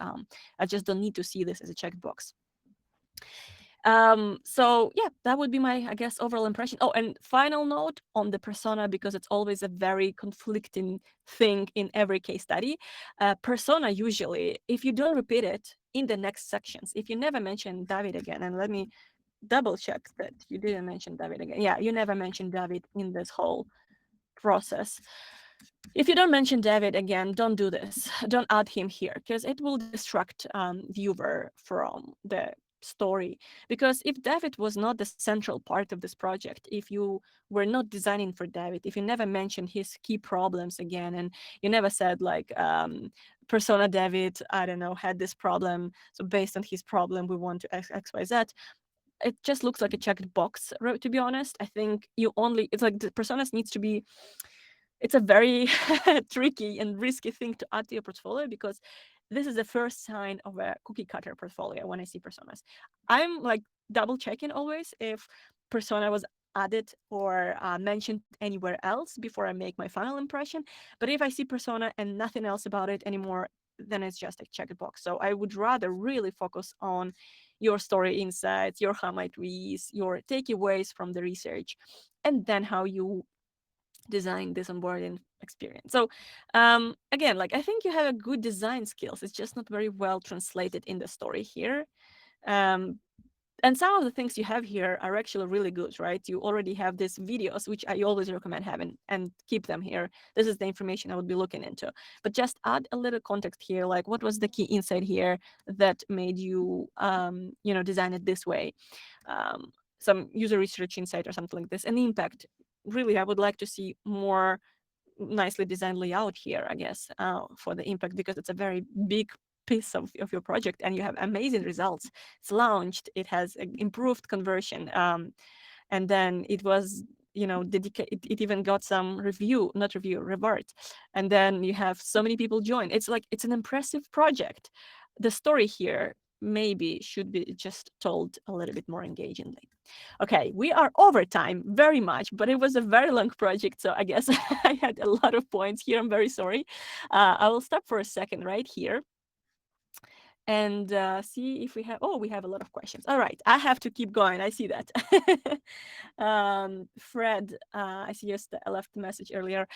I just don't need to see this as a checkbox. So yeah, that would be my, I guess, overall impression. Oh, and final note on the persona, because it's always a very conflicting thing in every case study. Persona, usually, if you don't repeat it in the next sections, if you never mention David again, and let me double check that you didn't mention David again. Yeah, you never mentioned David in this whole process. If you don't mention David again, don't do this. Don't add him here, because it will distract viewer from the story. Because if David was not the central part of this project, if you were not designing for David, if you never mentioned his key problems again, and you never said like persona David, I don't know, had this problem, so based on his problem we want to XYZ, it just looks like a checked box, to be honest. I think it's like the personas needs to be, it's a very tricky and risky thing to add to your portfolio, because this is the first sign of a cookie cutter portfolio when I see personas. I'm like double checking always if persona was added or mentioned anywhere else before I make my final impression. But if I see persona and nothing else about it anymore, then it's just a checkbox. So I would rather really focus on your story insights, your highlights, your takeaways from the research, and then how you design this onboarding experience. So again, like I think you have a good design skills. It's just not very well translated in the story here. Um, and some of the things you have here are actually really good, right? You already have these videos, which I always recommend having, and keep them here. This is the information I would be looking into. But just add a little context here, like what was the key insight here that made you, design it this way? Some user research insight or something like this, and the impact. Really, I would like to see more nicely designed layout here, I guess, for the impact, because it's a very big piece of your project and you have amazing results. It's launched, it has improved conversion, and then it was dedicated, it even got some reward, and then you have so many people join. It's like it's an impressive project. The story here maybe should be just told a little bit more engagingly. Okay, we are over time very much, but it was a very long project, so I guess I had a lot of points here. I'm very sorry. I will stop for a second right here and see if we have. Oh, we have a lot of questions. All right, I have to keep going. I see that. Fred, I see I left the message earlier.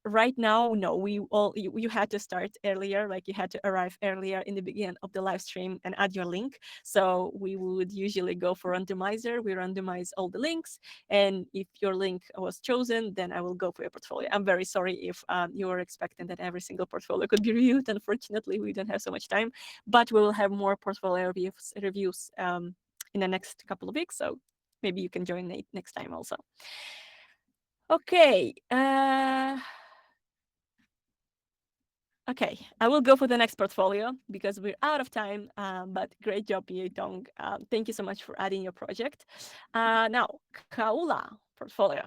Right now, no, you had to start earlier, like you had to arrive earlier in the beginning of the live stream and add your link. So we would usually go for randomizer. We randomize all the links, and if your link was chosen, then I will go for your portfolio. I'm very sorry if you were expecting that every single portfolio could be reviewed. Unfortunately, we don't have so much time, but we will have more portfolio reviews in the next couple of weeks. So maybe you can join next time also. Okay. Okay, I will go for the next portfolio because we're out of time, but great job, Yitong. Thank you so much for adding your project. Now, Kaula portfolio.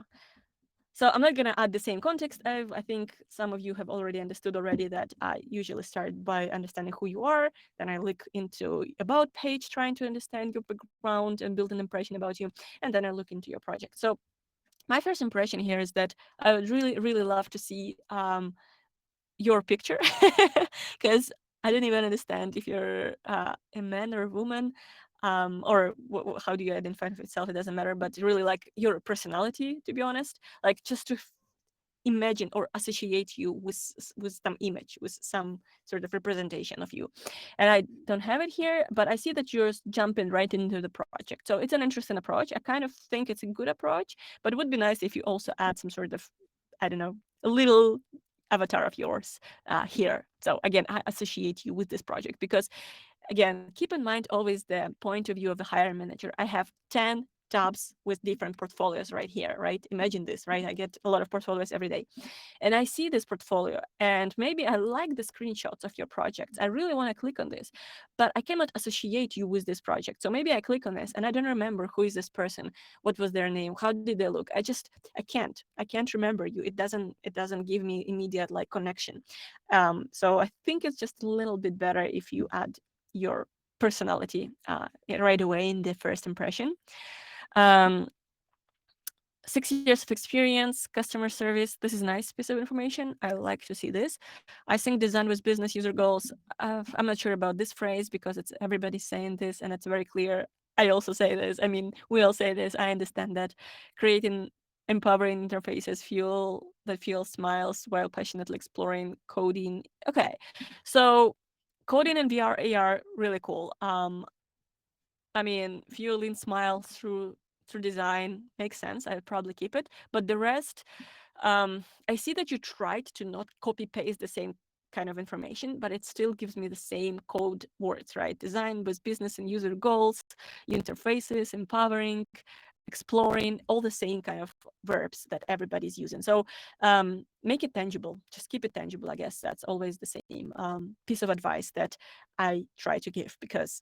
So I'm not going to add the same context. I think some of you have already understood already that I usually start by understanding who you are. Then I look into about page, trying to understand your background and build an impression about you. And then I look into your project. So my first impression here is that I would really, really love to see your picture because I don't even understand if you're a man or a woman, or how do you identify yourself? It doesn't matter, but really like your personality, to be honest, like just to imagine or associate you with some image, with some sort of representation of you. And I don't have it here, but I see that you're jumping right into the project. So it's an interesting approach. I kind of think it's a good approach, but it would be nice if you also add some sort of, I don't know, a little avatar of yours here. So again, I associate you with this project because, again, keep in mind always the point of view of the hiring manager. I have 10 tabs with different portfolios right here, right? Imagine this, right? I get a lot of portfolios every day. And I see this portfolio and maybe I like the screenshots of your projects. I really want to click on this, but I cannot associate you with this project. So maybe I click on this and I don't remember who is this person, what was their name, how did they look? I can't remember you. It doesn't give me immediate like connection. So I think it's just a little bit better if you add your personality right away in the first impression. Um, 6 years of experience, customer service. This is a nice piece of information. I like to see this. I think design with business user goals. I'm not sure about this phrase because it's everybody's saying this and it's very clear. I also say this. I mean, we all say this. I understand that creating empowering interfaces fuel smiles while passionately exploring coding. Okay, so coding and VR AR really cool. I mean, fueling smiles through design makes sense. I'd probably keep it. But the rest, I see that you tried to not copy paste the same kind of information, but it still gives me the same code words, right? Design with business and user goals, interfaces, empowering, exploring, all the same kind of verbs that everybody's using. So make it tangible. Just keep it tangible. I guess that's always the same piece of advice that I try to give because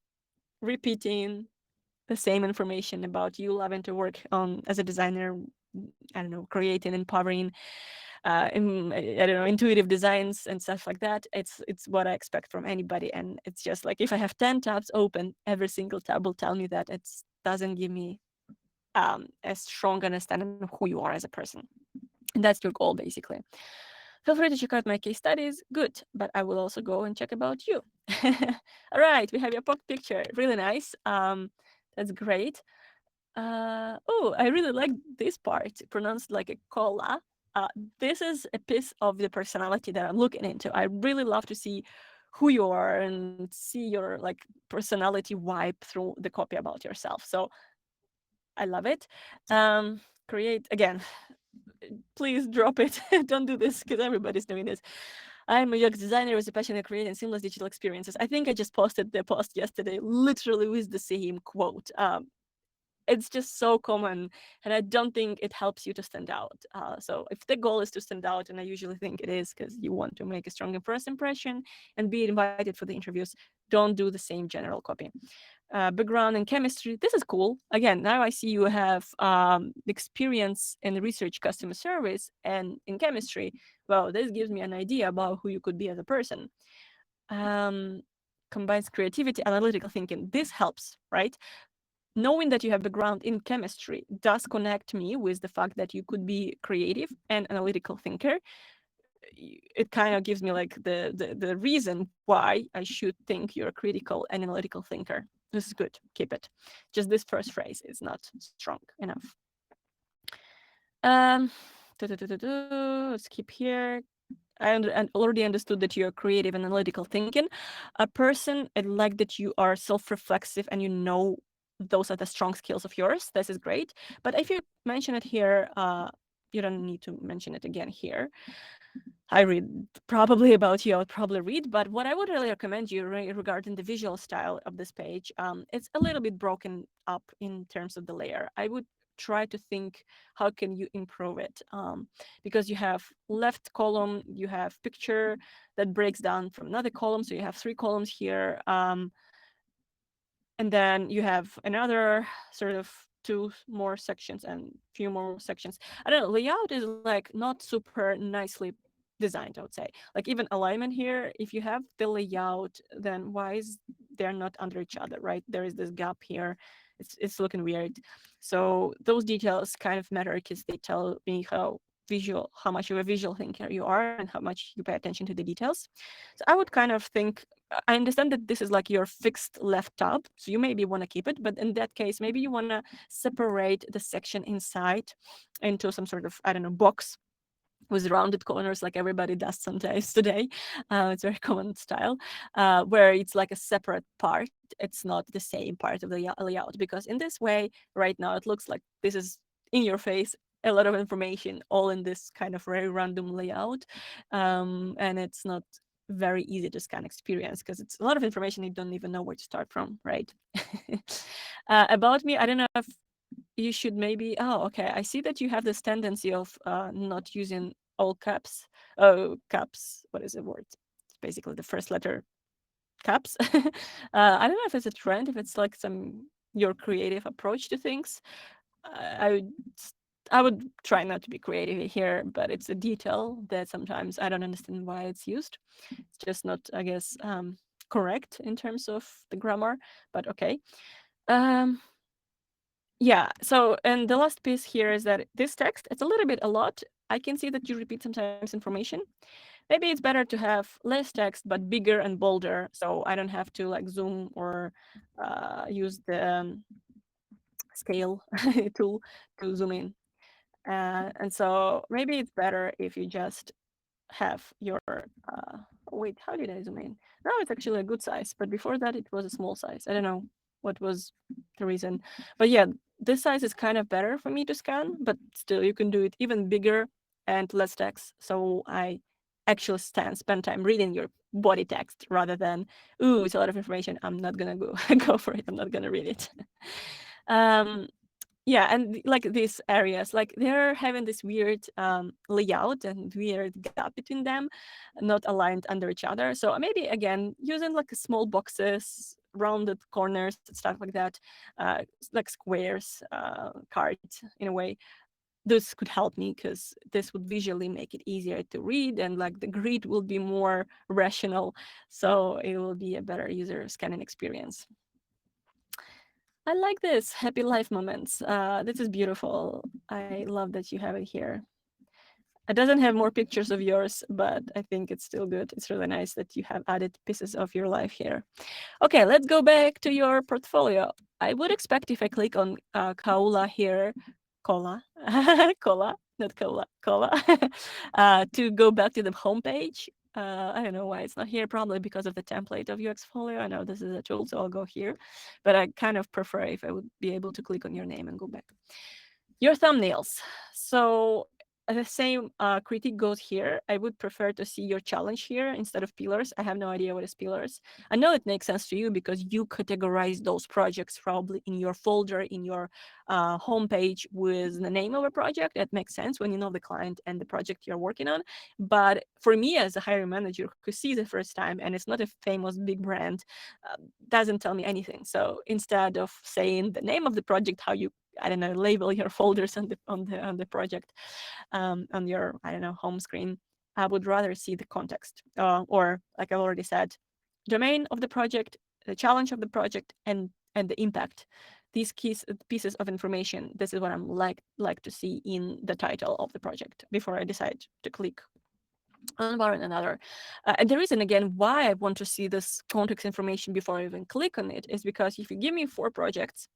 repeating the same information about you loving to work on as a designer, I don't know, creating, empowering, I don't know, intuitive designs and stuff like that. It's what I expect from anybody, and it's just like if I have 10 tabs open, every single tab will tell me that it doesn't give me a strong understanding of who you are as a person, and that's your goal basically. Feel free to check out my case studies. Good, but I will also go and check about you. All right, we have your picture. Really nice. That's great. Oh, I really like this part, pronounced like a cola. Uh, this is a piece of the personality that I'm looking into. I really love to see who you are and see your like personality vibe through the copy about yourself. So I love it. Create again. Please drop it. Don't do this because everybody's doing this. I'm a UX designer with a passion in creating seamless digital experiences. I think I just posted the post yesterday, literally with the same quote. It's just so common, and I don't think it helps you to stand out. So if the goal is to stand out, and I usually think it is because you want to make a strong first impression and be invited for the interviews, don't do the same general copy. Background in chemistry, this is cool. Again, now I see you have experience in research customer service and in chemistry. Well, this gives me an idea about who you could be as a person. um, Combines creativity, analytical thinking. This helps, right? Knowing that you have background in chemistry does connect me with the fact that you could be creative and analytical thinker. It kind of gives me like the reason why I should think you're a critical and analytical thinker. This is good. Keep it. Just this first phrase is not strong enough. Um, let's keep here. I already understood that you're creative and analytical thinking. A person, I like that you are self-reflexive and you know those are the strong skills of yours. This is great. But if you mention it here, you don't need to mention it again here. I read probably about you, I would probably read, but what I would really recommend you regarding the visual style of this page, it's a little bit broken up in terms of the layer. I would try to think how can you improve it, because you have left column, you have picture that breaks down from another column, so you have 3 columns here. And then you have another sort of 2 more sections and few more sections. I don't know, layout is like not super nicely designed, I would say. Like even alignment here, if you have the layout, then why is they're not under each other, right? There is this gap here. It's looking weird. So those details kind of matter because they tell me how much of a visual thinker you are and how much you pay attention to the details. So I would kind of think, I understand that this is like your fixed left tab, so you maybe want to keep it, but in that case, maybe you want to separate the section inside into some sort of, I don't know, box with rounded corners like everybody does sometimes today. It's very common style, where it's like a separate part. It's not the same part of the layout, because in this way, right now, it looks like this is in your face, a lot of information all in this kind of very random layout. And it's not very easy to scan experience because it's a lot of information you don't even know where to start from, right? About me, I don't know if you should maybe, oh, okay, I see that you have this tendency of not using all caps. Oh, caps, what is the word? It's basically the first letter caps. I don't know if it's a trend, if it's like some your creative approach to things. I would I would try not to be creative here, but it's a detail that sometimes I don't understand why it's used. It's just not, I guess, correct in terms of the grammar, but okay. Um, yeah, so, and the last piece here is that this text, it's a little bit a lot. I can see that you repeat sometimes information. Maybe it's better to have less text, but bigger and bolder, so I don't have to like zoom or use the scale tool to zoom in. And so maybe it's better if you just have your, wait, how did I zoom in? Now it's actually a good size, but before that it was a small size. I don't know what was the reason. But yeah, this size is kind of better for me to scan, but still you can do it even bigger and less text. So I actually spend time reading your body text rather than, ooh, it's a lot of information. I'm not gonna go go for it. I'm not gonna read it. um, yeah, and like these areas, like they're having this weird layout and weird gap between them, not aligned under each other. So maybe again using like small boxes, rounded corners, stuff like that, like squares, cards in a way. This could help me because this would visually make it easier to read, and like the grid will be more rational, so it will be a better user scanning experience. I like this happy life moments. This is beautiful. I love that you have it here. It doesn't have more pictures of yours, but I think it's still good. It's really nice that you have added pieces of your life here. Okay, let's go back to your portfolio. I would expect if I click on Kaula here, Kola, Kola, not Kola, Kola, to go back to the homepage. I don't know why it's not here, probably because of the template of UXfolio. I know this is a tool, so I'll go here, but I kind of prefer if I would be able to click on your name and go back. Your thumbnails. So the same critique goes here. I would prefer to see your challenge here instead of pillars. I have no idea what is pillars. I know it makes sense to you because you categorize those projects probably in your folder, in your homepage with the name of a project. It makes sense when you know the client and the project you're working on. But for me as a hiring manager who sees it first time and it's not a famous big brand, doesn't tell me anything. So instead of saying the name of the project, how you I don't know, label your folders on the project on your I don't know home screen. I would rather see the context, or like I already said, domain of the project, the challenge of the project, and the impact. These keys pieces of information. This is what I'm like to see in the title of the project before I decide to click on one another. And the reason again why I want to see this context information before I even click on it is because if you give me 4 projects,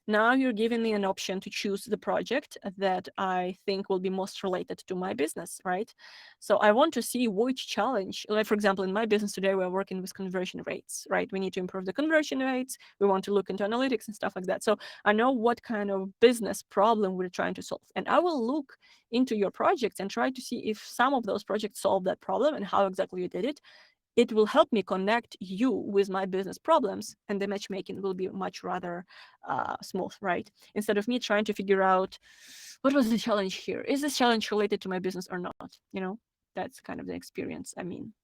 now you're giving me an option to choose the project that I think will be most related to my business, right? So I want to see which challenge, like for example, in my business today, we're working with conversion rates, right? We need to improve the conversion rates. We want to look into analytics and stuff like that. So I know what kind of business problem we're trying to solve. And I will look into your projects and try to see if some of those projects solve that problem and how exactly you did it. It will help me connect you with my business problems, and the matchmaking will be much rather smooth, right? Instead of me trying to figure out what was the challenge here. Is this challenge related to my business or not? You know, that's kind of the experience. I mean,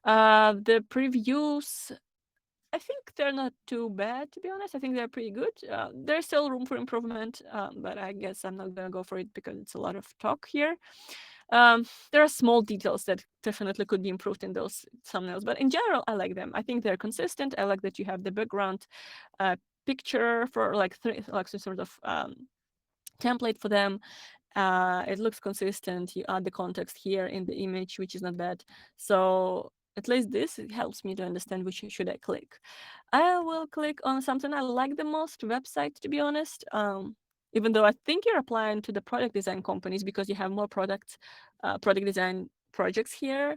the previews. I think they're not too bad, to be honest. I think they're pretty good. There's still room for improvement, but I guess I'm not gonna go for it because it's a lot of talk here. There are small details that definitely could be improved in those thumbnails, but in general, I like them. I think they're consistent. I like that you have the background picture for like some sort of template for them. It looks consistent. You add the context here in the image, which is not bad. So at least this helps me to understand which should I click. I will click on something I like the most, website, to be honest. Even though I think you're applying to the product design companies because you have more product design projects here.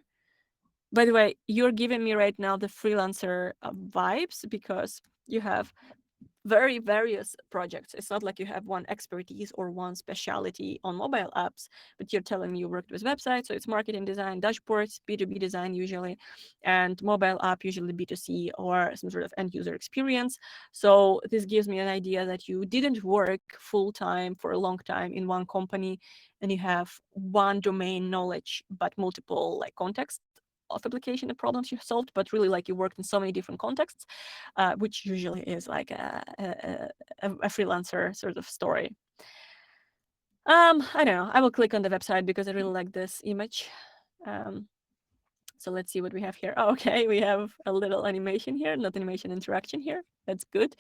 By the way, you're giving me right now the freelancer vibes because you have very various projects. It's not like you have one expertise or one specialty on mobile apps, but you're telling me you worked with websites, so it's marketing design, dashboards, B2B design usually, and mobile app usually B2C or some sort of end user experience. So this gives me an idea that you didn't work full time for a long time in one company and you have one domain knowledge but multiple like contexts of application and problems you solved, but really like you worked in so many different contexts, which usually is like a freelancer sort of story. I don't know. I will click on the website because I really like this image. So let's see what we have here. Oh, okay, we have a little animation here, not animation, interaction here. That's good.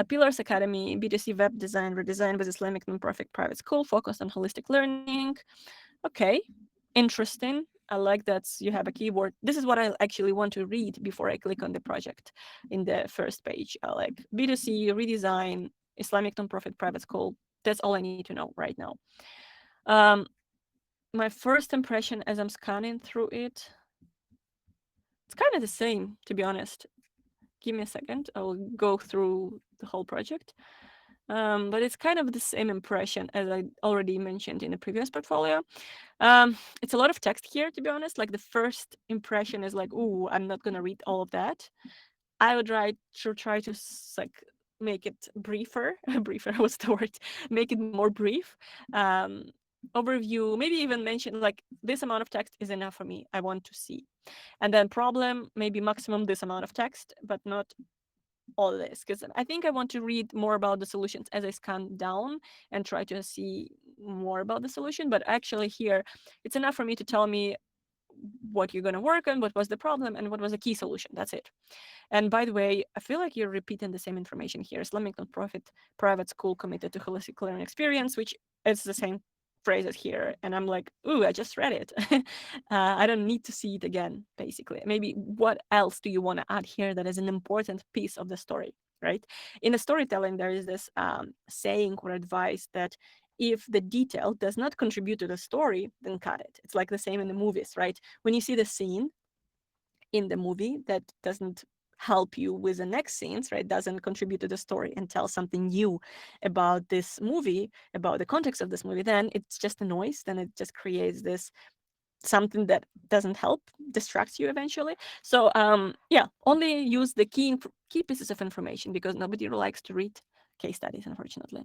Pillars Academy, B2C web design, redesign with Islamic nonprofit private school focused on holistic learning. Okay, interesting. I like that you have a keyword. This is what I actually want to read before I click on the project in the first page. I like B2C, redesign, Islamic nonprofit private school. That's all I need to know right now. My first impression as I'm scanning through it, it's kind of the same, to be honest. Give me a second. I will go through the whole project. But it's kind of the same impression as I already mentioned in the previous portfolio. It's a lot of text here, to be honest. Like the first impression is like, "Ooh, I'm not gonna read all of that." I would try to like make it briefer. Briefer was the word. Make it more brief. Overview, maybe even mention like this amount of text is enough for me. I want to see, and then problem, maybe maximum this amount of text, but not all this, because I think I want to read more about the solutions as I scan down and try to see more about the solution. But actually here, it's enough for me to tell me what you're going to work on, what was the problem, and what was the key solution. That's it. And by the way, I feel like you're repeating the same information here. Islamic nonprofit private school committed to holistic learning experience, which is the same phrases here, and I'm like, ooh, I just read it. I don't need to see it again, basically. Maybe what else do you want to add here that is an important piece of the story, right? In a storytelling, there is this saying or advice that if the detail does not contribute to the story, then cut it. It's like the same in the movies, right? When you see the scene in the movie that doesn't help you with the next scenes, right, doesn't contribute to the story and tell something new about this movie, about the context of this movie, then it's just a noise. Then it just creates this something that doesn't help, distracts you eventually. So yeah, only use the key pieces of information, because nobody likes to read case studies, unfortunately.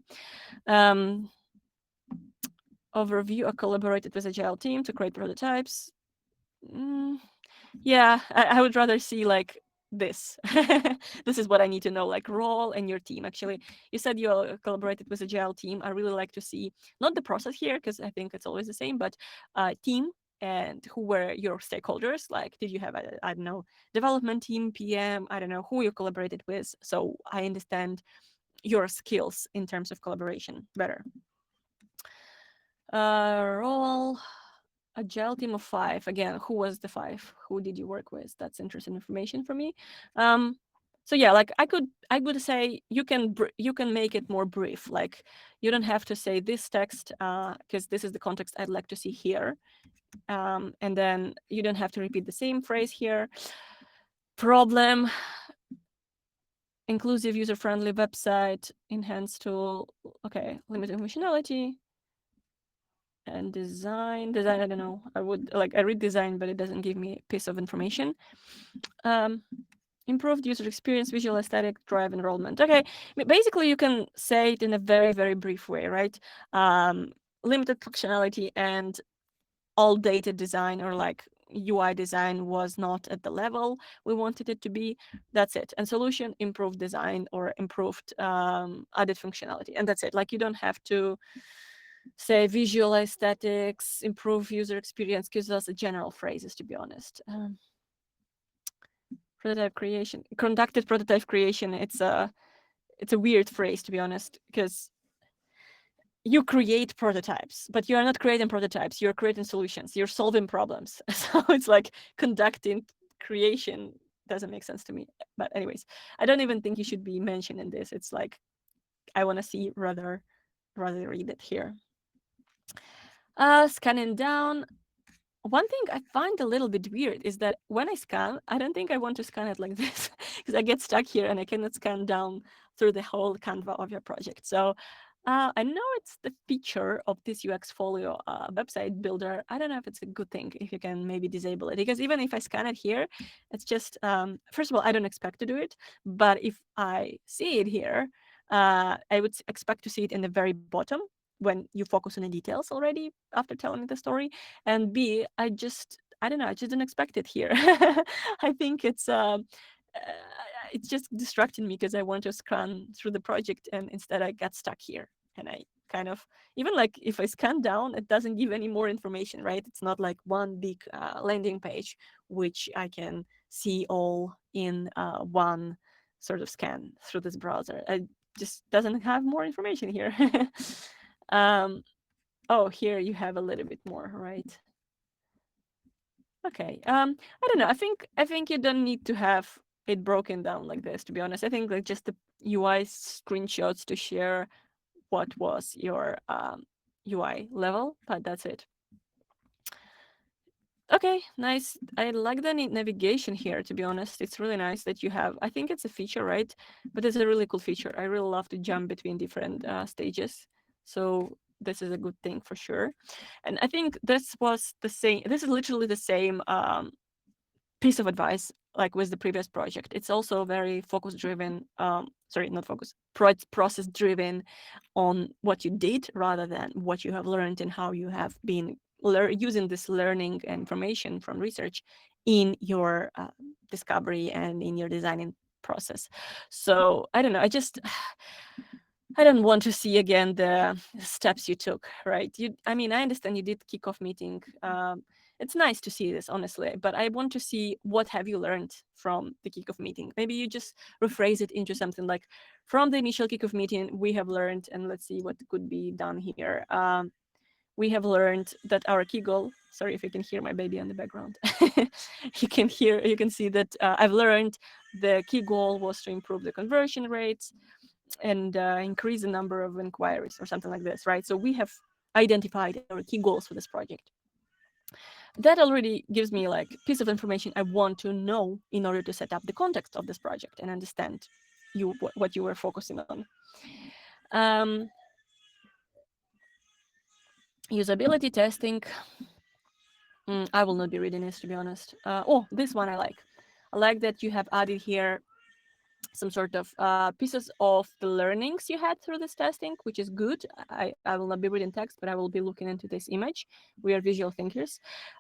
Overview, I collaborated with agile team to create prototypes. Yeah, I would rather see like this. This is what I need to know, like role and your team. Actually, you said you collaborated with agile team. I really like to see not the process here, because I think it's always the same, but team and who were your stakeholders. Like, did you have a, I don't know, development team, PM, I don't know, who you collaborated with, so I understand your skills in terms of collaboration better. Role, agile team of 5. Again, who was the 5? Who did you work with? That's interesting information for me. So yeah, like I would say you can make it more brief. Like, you don't have to say this text, because this is the context I'd like to see here. And then you don't have to repeat the same phrase here. Problem, inclusive, user-friendly website, enhanced tool, okay, limited functionality, and design, I don't know. I read design, but it doesn't give me a piece of information. Improved user experience, visual aesthetic, drive enrollment. Okay, basically you can say it in a very, very brief way, right? Limited functionality and all data design, or like UI design, was not at the level we wanted it to be. That's it. And solution, improved design or improved added functionality, and that's it. Like, you don't have to say visual aesthetics, improve user experience, because those are general phrases, to be honest. Prototype creation, conducted prototype creation. It's a weird phrase, to be honest, because you create prototypes, but you are not creating prototypes. You're creating solutions. You're solving problems. So it's like conducting creation doesn't make sense to me. But anyways, I don't even think you should be mentioned in this. It's like, I want to see rather read it here. Scanning down. One thing I find a little bit weird is that when I scan, I don't think I want to scan it like this, because I get stuck here and I cannot scan down through the whole Canva of your project. So I know it's the feature of this UX Folio website builder. I don't know if it's a good thing if you can maybe disable it, because even if I scan it here, it's just, first of all, I don't expect to do it. But if I see it here, I would expect to see it in the very bottom when you focus on the details already after telling me the story. And B, I don't know, I just didn't expect it here. I think it's just distracting me, because I want to scan through the project, and instead I got stuck here. And I kind of, even like if I scan down, it doesn't give any more information, right? It's not like one big landing page, which I can see all in one sort of scan through this browser. It just doesn't have more information here. Oh, here you have a little bit more, right? Okay. I don't know. I think you don't need to have it broken down like this, to be honest. I think like just the UI screenshots to share what was your UI level, but that's it. Okay, nice. I like the navigation here, to be honest. It's really nice that you have, I think it's a feature, right? But it's a really cool feature. I really love to jump between different stages. So this is a good thing for sure. And I think this was the same, this is literally the same piece of advice like with the previous project. It's also very focus driven, sorry, not focus, process driven on what you did rather than what you have learned and how you have been using this learning information from research in your discovery and in your designing process. So I don't know, I don't want to see again the steps you took, right? I mean, I understand you did kickoff meeting. It's nice to see this, honestly, but I want to see what have you learned from the kickoff meeting. Maybe you just rephrase it into something like, from the initial kickoff meeting, we have learned, and let's see what could be done here. we have learned that our key goal, sorry if you can hear my baby in the background, you can see that I've learned the key goal was to improve the conversion rates and increase the number of inquiries or something like this, right? So we have identified our key goals for this project. That already gives me like piece of information I want to know in order to set up the context of this project and understand what you were focusing on. Um, Usability testing. I will not be reading this, to be honest. Oh, this one I like. I like that you have added here some sort of pieces of the learnings you had through this testing, which is good. I will not be reading text, but I will be looking into this image. We are visual thinkers.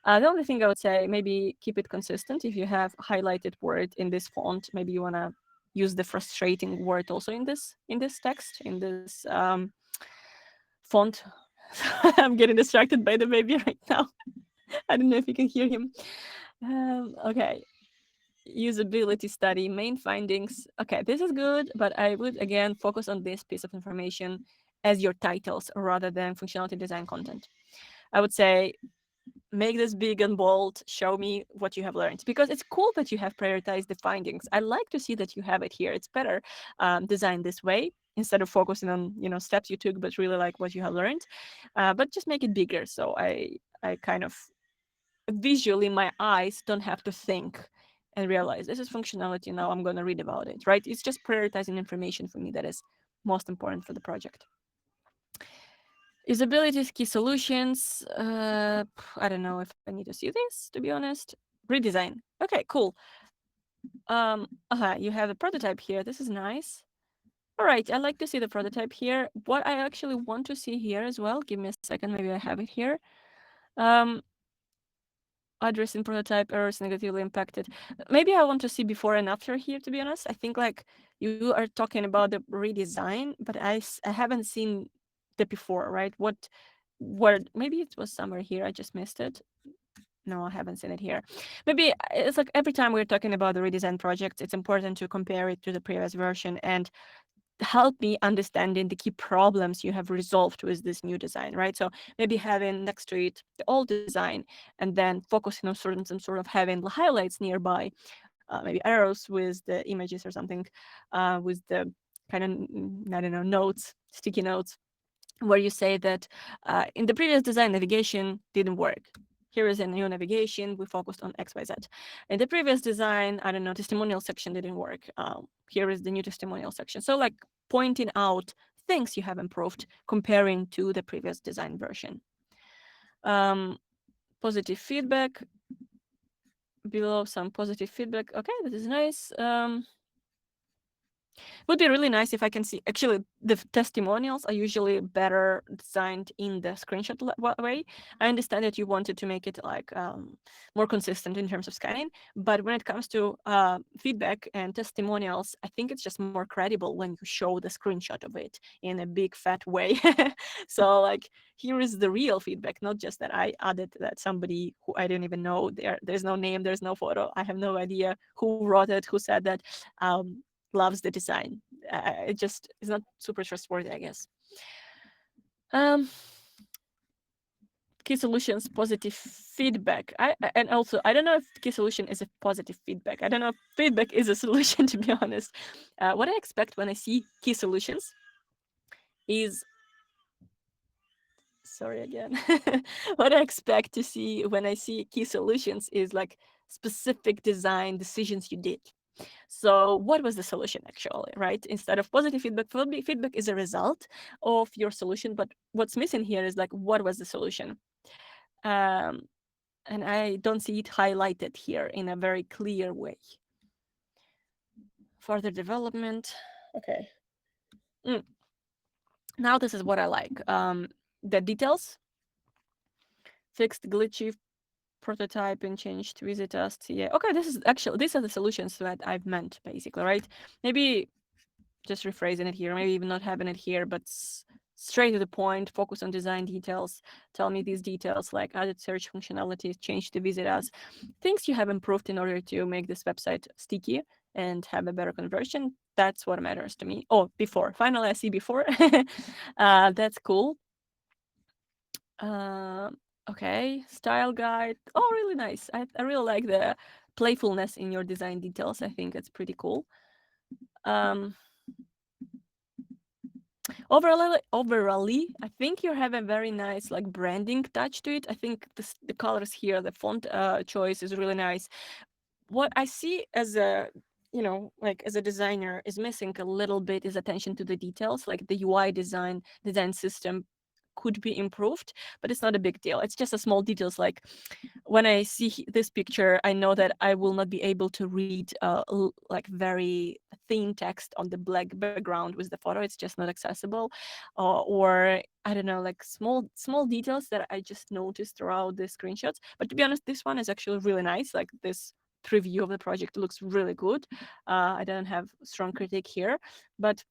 The only thing I would say, maybe keep it consistent. If you have highlighted word in this font, maybe you want to use the frustrating word also in this text, in this font. I'm getting distracted by the baby right now. I don't know if you can hear him. Okay. Usability study, main findings. Okay, this is good, but I would again focus on this piece of information as your titles rather than functionality design content. I would say make this big and bold, show me what you have learned, because it's cool that you have prioritized the findings. I like to see that you have it here. It's better designed this way instead of focusing on steps you took, but really like what you have learned. But just make it bigger, so I kind of visually my eyes don't have to think and realize this is functionality, now I'm going to read about it, right? It's just prioritizing information for me that is most important for the project. Usability key solutions. I don't know if I need to see this, to be honest. Redesign. Okay, cool. You have the prototype here. This is nice. All right, I like to see the prototype here. What I actually want to see here as well, give me a second, maybe I have it here. Addressing prototype errors negatively impacted. Maybe I want to see before and after here, to be honest. I think like you are talking about the redesign, but I haven't seen the before, right? Where maybe it was somewhere here, I just missed it. No, I haven't seen it here. Maybe it's like every time we're talking about the redesign project, it's important to compare it to the previous version and help me understanding the key problems you have resolved with this new design, right? So maybe having next to it the old design and then focusing on some sort of having highlights nearby, maybe arrows with the images or something, with the kind of, I don't know, notes, sticky notes, where you say that in the previous design, navigation didn't work. Here is a new navigation. We focused on X, Y, Z. In the previous design, I don't know, testimonial section didn't work. Here is the new testimonial section. So like pointing out things you have improved comparing to the previous design version. Positive feedback. Below some positive feedback. Okay, this is nice. Would be really nice if I can see. Actually, the testimonials are usually better designed in the screenshot way. I understand that you wanted to make it like more consistent in terms of scanning, but when it comes to feedback and testimonials, I think it's just more credible when you show the screenshot of it in a big fat way. So like here is the real feedback, not just that I added that somebody who I don't even know. There's no name, there's no photo. I have no idea who wrote it, who said that. Loves the design. It just is not super trustworthy, I guess. Key solutions, positive feedback. And also, I don't know if key solution is a positive feedback. I don't know if feedback is a solution, to be honest. What I expect when I see key solutions is, sorry again, what I expect to see when I see key solutions is like specific design decisions you did. So what was the solution actually, right? Instead of positive feedback, feedback is a result of your solution, but what's missing here is like, what was the solution? And I don't see it highlighted here in a very clear way. Further development, okay. Now this is what I like. The details, fixed glitchy prototype and changed visit us. Yeah, okay, this is actually, these are the solutions that I've meant basically, right? Maybe just rephrasing it here, maybe even not having it here, but straight to the point, focus on design details, tell me these details like added search functionalities, change the visit us, things you have improved in order to make this website sticky and have a better conversion. That's what matters to me. Oh, before. Finally, I see before. That's cool. Uh, okay, style guide. Oh, really nice. I really like the playfulness in your design details. I think it's pretty cool. Um, overall, I think you have a very nice like branding touch to it. I think the colors here, the font choice is really nice. What I see as a like as a designer is missing a little bit is attention to the details. Like the UI design system could be improved, but it's not a big deal. It's just a small details. Like when I see this picture, I know that I will not be able to read like very thin text on the black background with the photo. It's just not accessible, or I don't know, like small details that I just noticed throughout the screenshots. But to be honest, this one is actually really nice. Like this preview of the project looks really good. I don't have strong critique here, but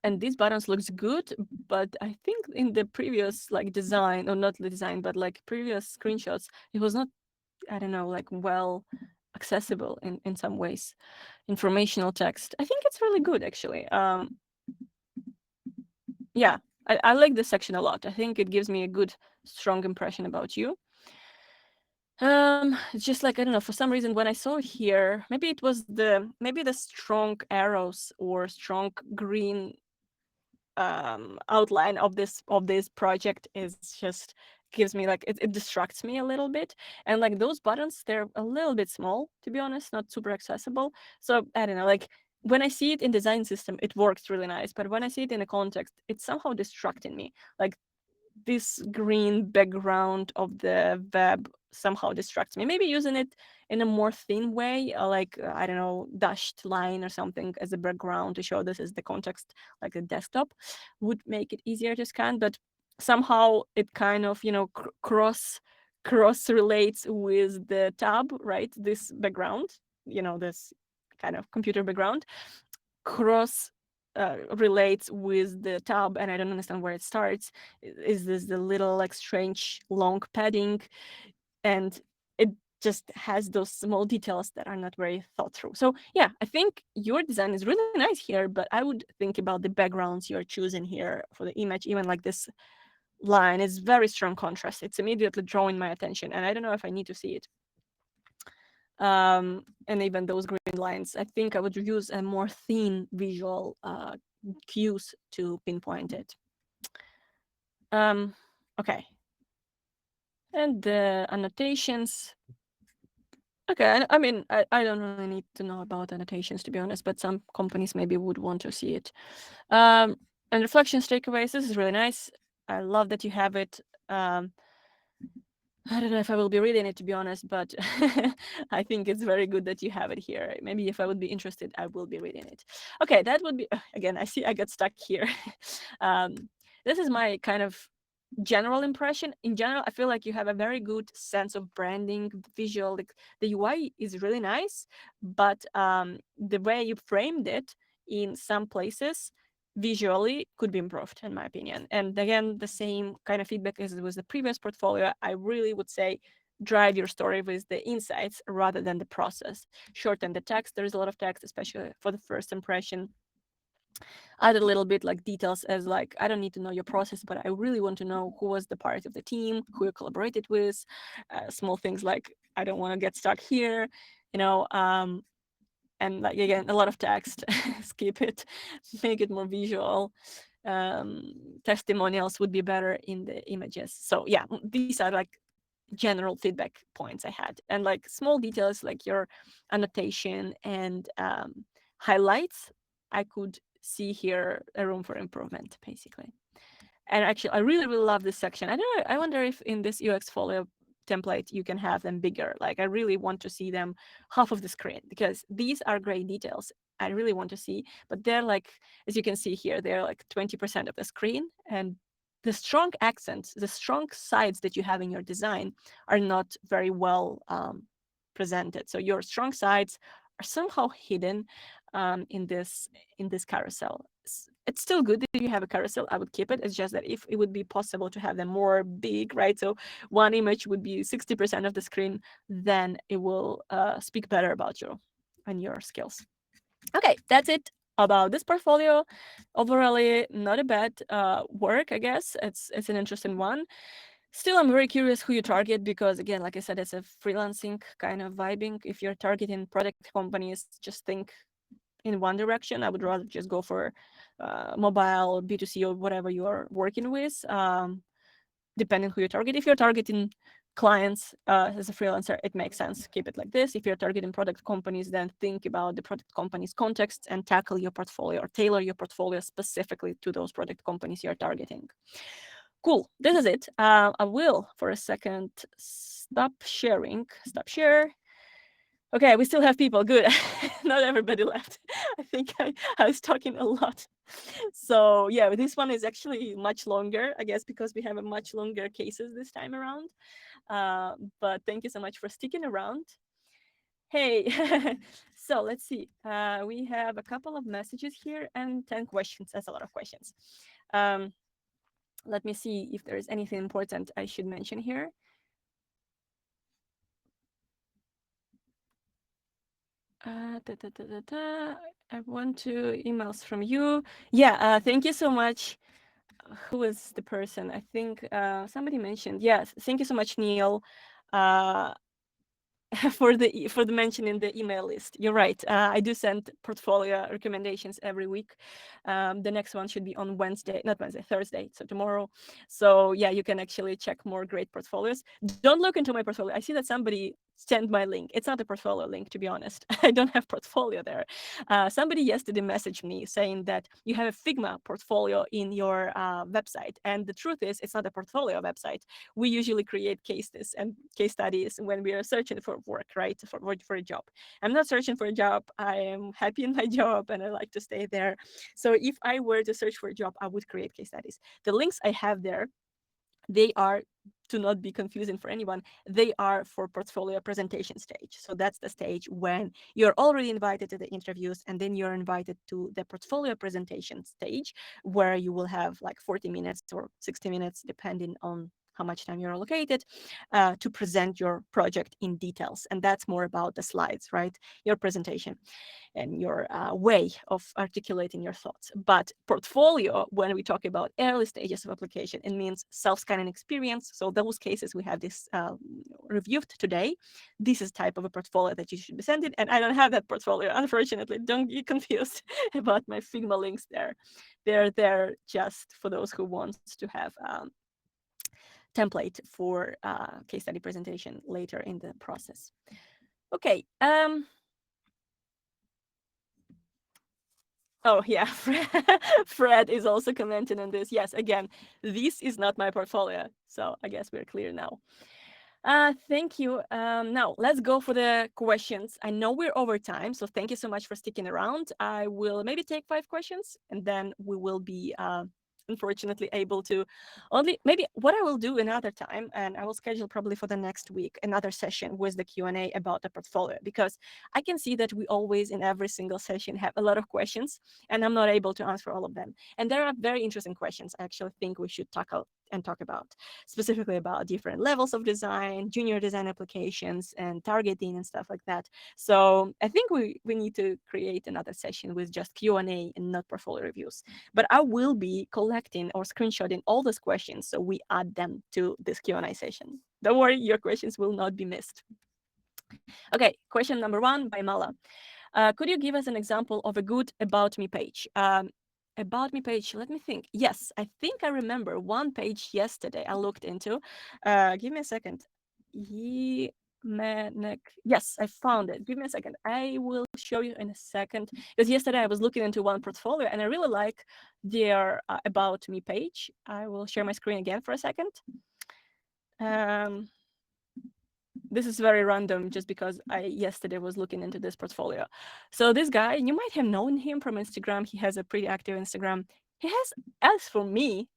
and these buttons looks good, but I think in the previous like design, or not the design, but like previous screenshots, it was not, I don't know, like well accessible in some ways. Informational text, I think it's really good actually. Yeah, I like this section a lot. I think it gives me a good strong impression about you. It's just like, I don't know, for some reason when I saw it here, maybe the strong arrows or strong green outline of this project is just gives me like it distracts me a little bit. And like those buttons, they're a little bit small, to be honest, not super accessible. So I don't know, like when I see it in design system, it works really nice, but when I see it in a context, it's somehow distracting me. Like this green background of the web somehow distracts me. Maybe using it in a more thin way, like I don't know, dashed line or something as a background to show this is the context, like the desktop, would make it easier to scan. But somehow it kind of cross relates with the tab, right? This background, this kind of computer background cross relates with the tab, and I don't understand where it starts. Is this the little like strange long padding, and it just has those small details that are not very thought through. So yeah, I think your design is really nice here, but I would think about the backgrounds you're choosing here for the image. Even like this line is very strong contrast. It's immediately drawing my attention, and I don't know if I need to see it. And even those green lines, I think I would use a more thin visual cues to pinpoint it. Okay. And the annotations. Okay, I mean, I don't really need to know about annotations, to be honest, but some companies maybe would want to see it. And reflections takeaways, this is really nice. I love that you have it. I don't know if I will be reading it, to be honest, but I think it's very good that you have it here. Maybe if I would be interested, I will be reading it. Okay, that would be, again, I see I got stuck here. um, this is my kind of general impression. In general, I feel like you have a very good sense of branding, visual. Like the UI is really nice, but the way you framed it in some places visually could be improved, in my opinion. And again, the same kind of feedback as with the previous portfolio. I really would say drive your story with the insights rather than the process. Shorten the text. There's a lot of text, especially for the first impression. Add a little bit like details as like, I don't need to know your process, but I really want to know who was the part of the team, who you collaborated with. Small things like, I don't want to get stuck here, you know, and like again, a lot of text. Skip it, make it more visual. Testimonials would be better in the images. So yeah, these are like general feedback points I had. And like small details like your annotation and highlights, I could see here a room for improvement, basically. And actually, I really, really love this section. I don't know, I wonder if in this UX folio template you can have them bigger. Like I really want to see them half of the screen, because these are great details I really want to see, but they're like, as you can see here, they're like 20% of the screen, and the strong accents, the strong sides that you have in your design are not very well presented. So your strong sides are somehow hidden in this carousel. It's still good if you have a carousel. I would keep it. It's just that if it would be possible to have them more big, right? So one image would be 60% of the screen, then it will speak better about you and your skills. Okay, that's it about this portfolio. Overall, not a bad work, I guess. It's an interesting one. Still, I'm very curious who you target because, again, like I said, it's a freelancing kind of vibing. If you're targeting product companies, just think in one direction. I would rather just go for mobile, B2C, or whatever you are working with. Depending who you target. If you're targeting clients as a freelancer, it makes sense. Keep it like this. If you're targeting product companies, then think about the product company's context and tackle your portfolio or tailor your portfolio specifically to those product companies you're targeting. Cool. This is it. I will, for a second, stop sharing. Stop share. Okay, we still have people. Good. Not everybody left. I think I was talking a lot. So yeah, this one is actually much longer, I guess, because we have a much longer cases this time around. But thank you so much for sticking around. Hey, so let's see. We have a couple of messages here and 10 questions. That's a lot of questions. Let me see if there is anything important I should mention here. I want to emails from you. Yeah, thank you so much. Who is the person? I think somebody mentioned. Yes, thank you so much, Neil. Uh, for the mention in the email list. You're right. I do send portfolio recommendations every week. The next one should be on Wednesday, not Wednesday, Thursday, so tomorrow. So yeah, you can actually check more great portfolios. Don't look into my portfolio. I see that somebody sent my link. It's not a portfolio link, to be honest. I don't have portfolio there. Somebody yesterday messaged me saying that you have a Figma portfolio in your website, and the truth is, it's not a portfolio website. We usually create cases and case studies when we are searching for work, right? For a job. I'm not searching for a job. I am happy in my job and I like to stay there. So if I were to search for a job, I would create case studies. The links I have there, they are, to not be confusing for anyone, they are for portfolio presentation stage. So that's the stage when you're already invited to the interviews, and then you're invited to the portfolio presentation stage, where you will have like 40 minutes or 60 minutes, depending on how much time you're allocated, to present your project in details. And that's more about the slides, right? Your presentation and your way of articulating your thoughts. But portfolio, when we talk about early stages of application, it means self-scanning experience. So those cases we have this reviewed today, this is type of a portfolio that you should be sending. And I don't have that portfolio, unfortunately. Don't get confused about my Figma links there. They're there just for those who want to have template for case study presentation later in the process. Okay. Oh yeah, Fred is also commenting on this. Yes, again, this is not my portfolio, so I guess we're clear now. Thank you. Now let's go for the questions. I know we're over time, so thank you so much for sticking around. I will maybe take 5 questions, and then we will be unfortunately able to only maybe what I will do another time, and I will schedule probably for the next week another session with the Q&A about the portfolio, because I can see that we always in every single session have a lot of questions, and I'm not able to answer all of them. And there are very interesting questions I actually think we should tackle and talk about, specifically about different levels of design, junior design applications, and targeting and stuff like that. So I think we need to create another session with just Q&A and not portfolio reviews. But I will be collecting or screenshotting all those questions, so we add them to this Q&A session. Don't worry, your questions will not be missed. Okay, question number 1 by Mala. Could you give us an example of a good About Me page? About Me page, let me think. Yes, I think I remember one page yesterday I looked into. Give me a second. Yes, I found it. Give me a second. I will show you in a second. Because yesterday I was looking into one portfolio and I really like their About Me page. I will share my screen again for a second. This is very random just because I yesterday was looking into this portfolio. So this guy, you might have known him from Instagram. He has a pretty active Instagram. He has, as for me,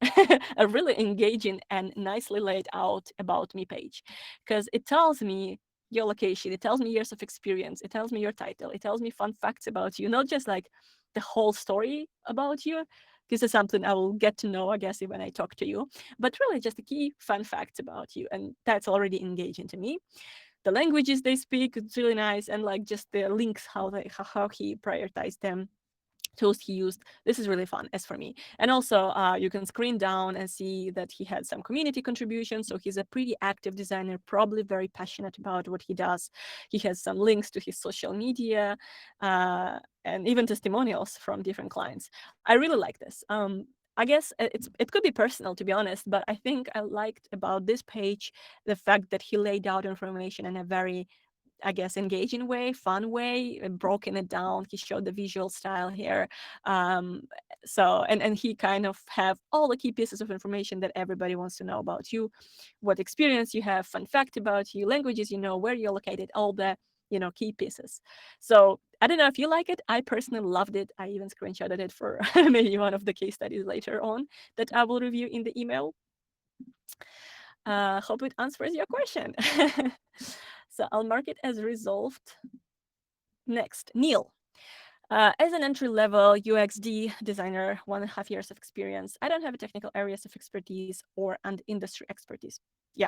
a really engaging and nicely laid out About Me page, because it tells me your location, it tells me years of experience, it tells me your title, it tells me fun facts about you, not just like the whole story about you. This is something I will get to know, I guess, when I talk to you, but really just the key fun facts about you. And that's already engaging to me. The languages they speak, it's really nice. And like just the links, how he prioritized them. tools he used. This is really fun as for me. And also you can screen down and see that he had some community contributions. So he's a pretty active designer, probably very passionate about what he does. He has some links to his social media and even testimonials from different clients. I really like this. I guess it could be personal, to be honest, but I think I liked about this page the fact that he laid out information in a very, I guess, engaging way, fun way, broken it down. He showed the visual style here. Um, and he kind of have all the key pieces of information that everybody wants to know about you, what experience you have, fun fact about you, languages you know, where you're located, all the key pieces. So I don't know if you like it. I personally loved it. I even screenshotted it for maybe one of the case studies later on that I will review in the email. Hope it answers your question. So I'll mark it as resolved. Next, Neil. As an entry-level UXD designer, 1.5 years of experience, I don't have technical areas of expertise or and industry expertise. Yeah,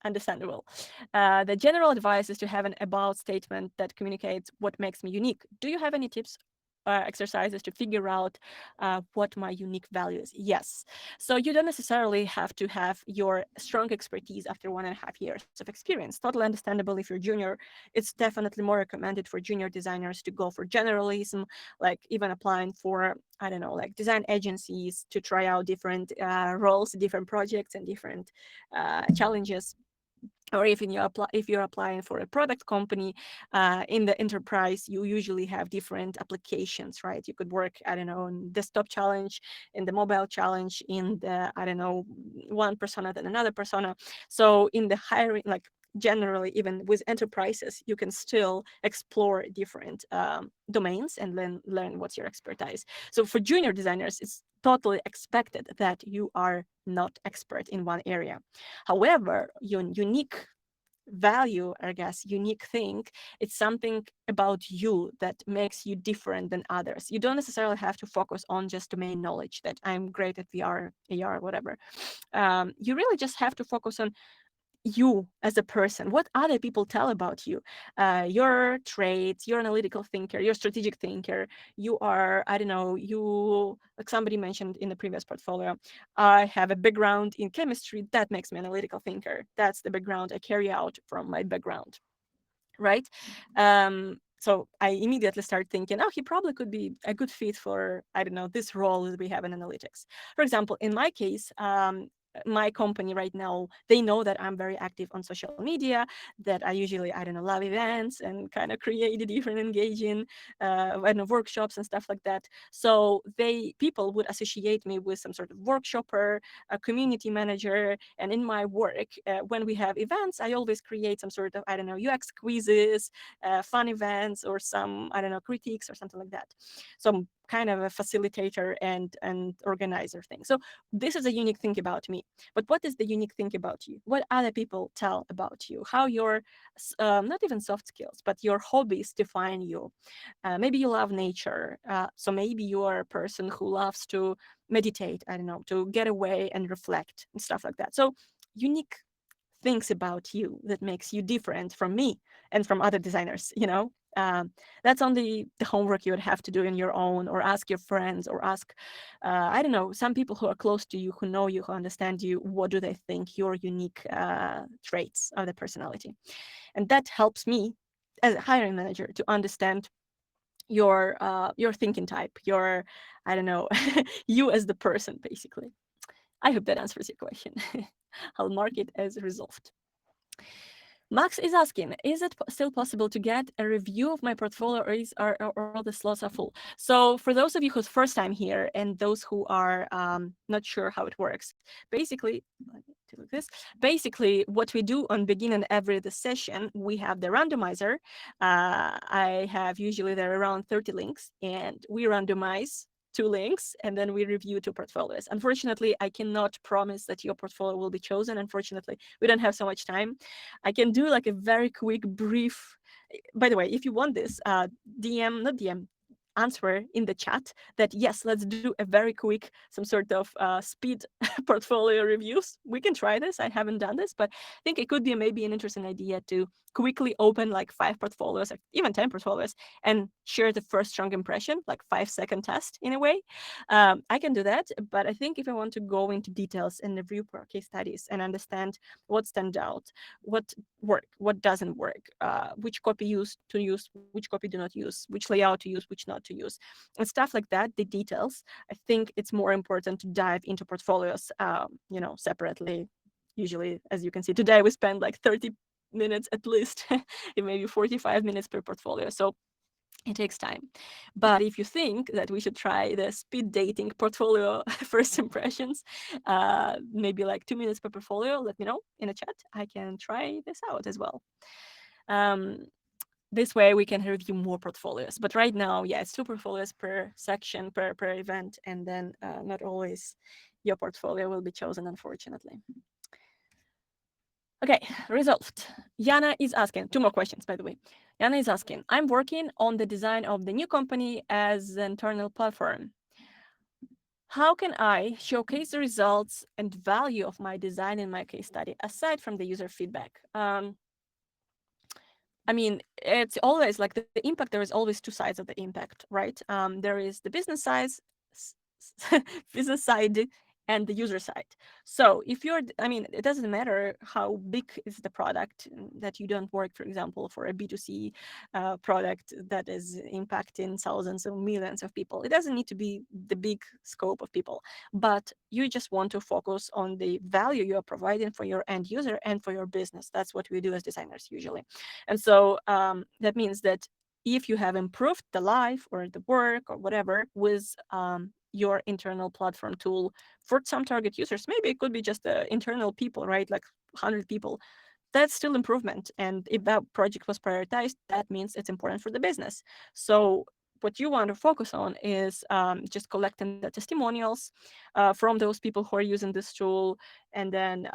understandable. The general advice is to have an about statement that communicates what makes me unique. Do you have any tips exercises to figure out what my unique value is? Yes. So you don't necessarily have to have your strong expertise after 1.5 years of experience. Totally understandable if you're junior. It's definitely more recommended for junior designers to go for generalism, like even applying for, I don't know, like design agencies to try out different roles, different projects, and different challenges. Or if you're applying for a product company in the enterprise, you usually have different applications, right? You could work, I don't know, in desktop challenge, in the mobile challenge, in the, I don't know, one persona than another persona. So in the hiring, like generally, even with enterprises, you can still explore different domains and learn what's your expertise. So for junior designers, it's totally expected that you are not expert in one area. However, your unique value, I guess, unique thing, it's something about you that makes you different than others. You don't necessarily have to focus on just domain knowledge that I'm great at VR, AR, whatever. You really just have to focus on you as a person, what other people tell about you, your traits, your analytical thinker, your strategic thinker. You are, I don't know, you, like somebody mentioned in the previous portfolio, I have a background in chemistry. That makes me an analytical thinker. That's the background I carry out from my background, right? So I immediately started thinking, oh, he probably could be a good fit for, I don't know, this role that we have in analytics. For example, in my case, my company right now, they know that I'm very active on social media, that I usually, I don't know, love events and kind of create different engaging I don't know, workshops and stuff like that. So people would associate me with some sort of workshopper, a community manager. And in my work, when we have events, I always create some sort of, I don't know, UX quizzes, fun events, or some, I don't know, critiques or something like that. So I'm kind of a facilitator and organizer thing. So this is a unique thing about me. But what is the unique thing about you? What other people tell about you? How your, not even soft skills, but your hobbies define you. Maybe you love nature. So maybe you are a person who loves to meditate, I don't know, to get away and reflect and stuff like that. So unique things about you that makes you different from me and from other designers, that's only the homework you would have to do in your own, or ask your friends, or ask, I don't know, some people who are close to you, who know you, who understand you. What do they think your unique traits of the personality? And that helps me as a hiring manager to understand your thinking type, your, I don't know, you as the person, basically. I hope that answers your question. I'll mark it as resolved. Max is asking, is it still possible to get a review of my portfolio, or or all the slots are full? So for those of you who's first time here and those who are not sure how it works, basically, let me do this. Basically, what we do on beginning every the session, we have the randomizer. I have usually there are around 30 links, and we randomize 2 links, and then we review 2 portfolios. Unfortunately, I cannot promise that your portfolio will be chosen. Unfortunately, we don't have so much time. I can do like a very quick brief. By the way, if you want this, DM, not DM, answer in the chat that yes, let's do a very quick, some sort of speed portfolio reviews. We can try this. I haven't done this, but I think it could be maybe an interesting idea to quickly open like 5 portfolios, or even 10 portfolios, and share the first strong impression, like 5-second test in a way. I can do that, but I think if I want to go into details and review case studies and understand what stands out, what work, what doesn't work, which copy to use, which copy do not use, which layout to use, which not to use, and stuff like that, the details, I think it's more important to dive into portfolios, separately. Usually, as you can see today, we spend like 30 minutes at least, maybe 45 minutes per portfolio. So it takes time. But if you think that we should try the speed dating portfolio first impressions, maybe like 2 minutes per portfolio, let me know in a chat. I can try this out as well. This way we can review more portfolios. But right now, yeah, it's 2 portfolios per section, per event, and then not always your portfolio will be chosen, unfortunately. Okay, resolved. Yana is asking, 2 more questions, by the way. Yana is asking, I'm working on the design of the new company as an internal platform. How can I showcase the results and value of my design in my case study, aside from the user feedback? I mean, it's always like the impact, there is always 2 sides of the impact, right? There is the business side, business side and the user side. So if you're, I mean, it doesn't matter how big is the product, that you don't work, for example, for a B2C product that is impacting thousands or millions of people. It doesn't need to be the big scope of people, but you just want to focus on the value you're providing for your end user and for your business. That's what we do as designers usually. And so that means that if you have improved the life or the work or whatever with your internal platform tool for some target users, maybe it could be just the internal people, right? Like 100 people. That's still improvement. And if that project was prioritized, that means it's important for the business. So what you want to focus on is just collecting the testimonials from those people who are using this tool, and then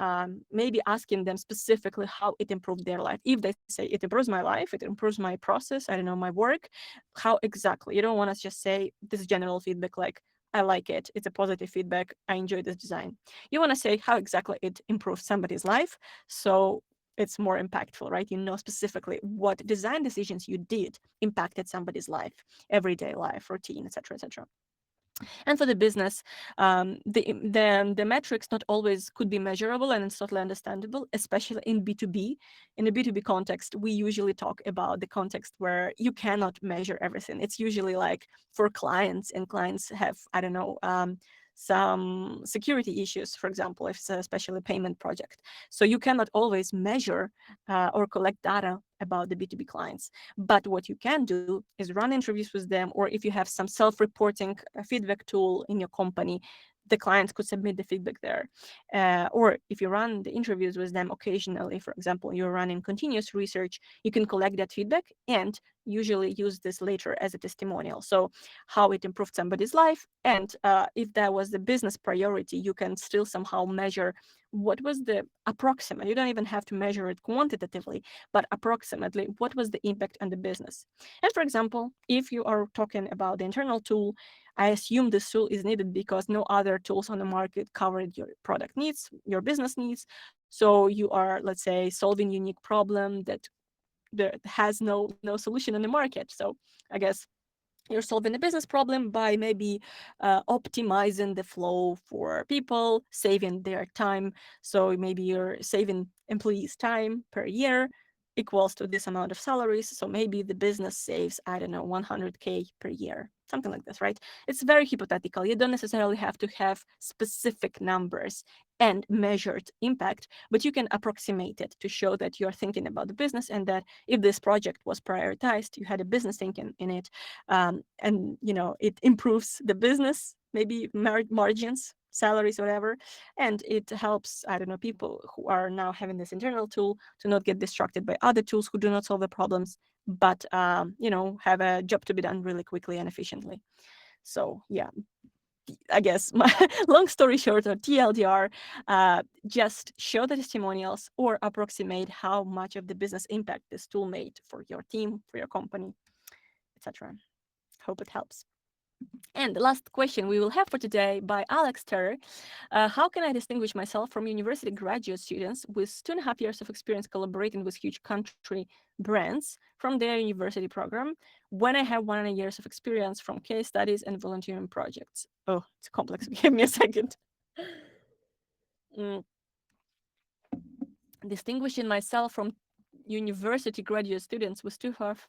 maybe asking them specifically how it improved their life. If they say it improves my life, it improves my process, I don't know, my work, how exactly? You don't want to just say this general feedback like, I like it, it's a positive feedback, I enjoy this design. You want to say how exactly it improves somebody's life, so it's more impactful, right? You know specifically what design decisions you did impacted somebody's life, everyday life, routine, etc., etc. And for the business, the metrics not always could be measurable, and it's totally understandable, especially in B2B. In a B2B context, we usually talk about the context where you cannot measure everything. It's usually like for clients, and clients have, I don't know, some security issues, for example, if it's especially a payment project. So you cannot always measure or collect data about the B2B clients. But what you can do is run interviews with them, or if you have some self-reporting feedback tool in your company, the clients could submit the feedback there. Or if you run the interviews with them occasionally, for example, you're running continuous research, you can collect that feedback and usually use this later as a testimonial. So how it improved somebody's life, and if that was the business priority, you can still somehow measure what was the approximate. You don't even have to measure it quantitatively, but approximately what was the impact on the business. And for example, if you are talking about the internal tool, I assume this tool is needed because no other tools on the market covered your product needs, your business needs. So you are, let's say, solving unique problem that has no solution in the market. So I guess you're solving a business problem by maybe optimizing the flow for people, saving their time. So maybe you're saving employees time per year equals to this amount of salaries. So maybe the business saves, I don't know, 100K per year, something like this, right? It's very hypothetical. You don't necessarily have to have specific numbers and measured impact, but you can approximate it to show that you're thinking about the business, and that if this project was prioritized, you had a business thinking in it, and it improves the business, maybe margins, salaries, whatever, and it helps, I don't know, people who are now having this internal tool to not get distracted by other tools who do not solve the problems, but have a job to be done really quickly and efficiently. So yeah, I guess my long story short, or TLDR, just show the testimonials or approximate how much of the business impact this tool made for your team, for your company, etc. Hope it helps. And the last question we will have for today by Alex Terrer. How can I distinguish myself from university graduate students with 2.5 years of experience collaborating with huge country brands from their university program when I have 1 years of experience from case studies and volunteering projects? Oh, it's complex. Give me a second. Mm, distinguishing myself from university graduate students with two half.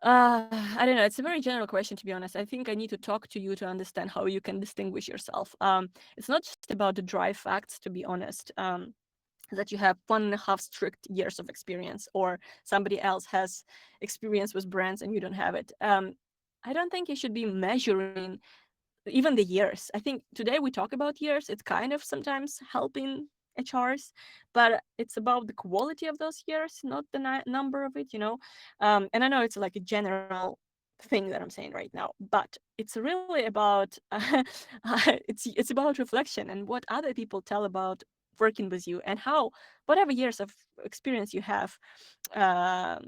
I don't know. It's a very general question, to be honest. I think I need to talk to you to understand how you can distinguish yourself. It's not just about the dry facts, to be honest. That you have 1.5 strict years of experience, or somebody else has experience with brands and you don't have it. I don't think you should be measuring even the years. I think today we talk about years. It's kind of sometimes helping HRs, but it's about the quality of those years, not the number of it, you know. And I know it's like a general thing that I'm saying right now, but it's really about it's about reflection and what other people tell about working with you and how whatever years of experience you have, um,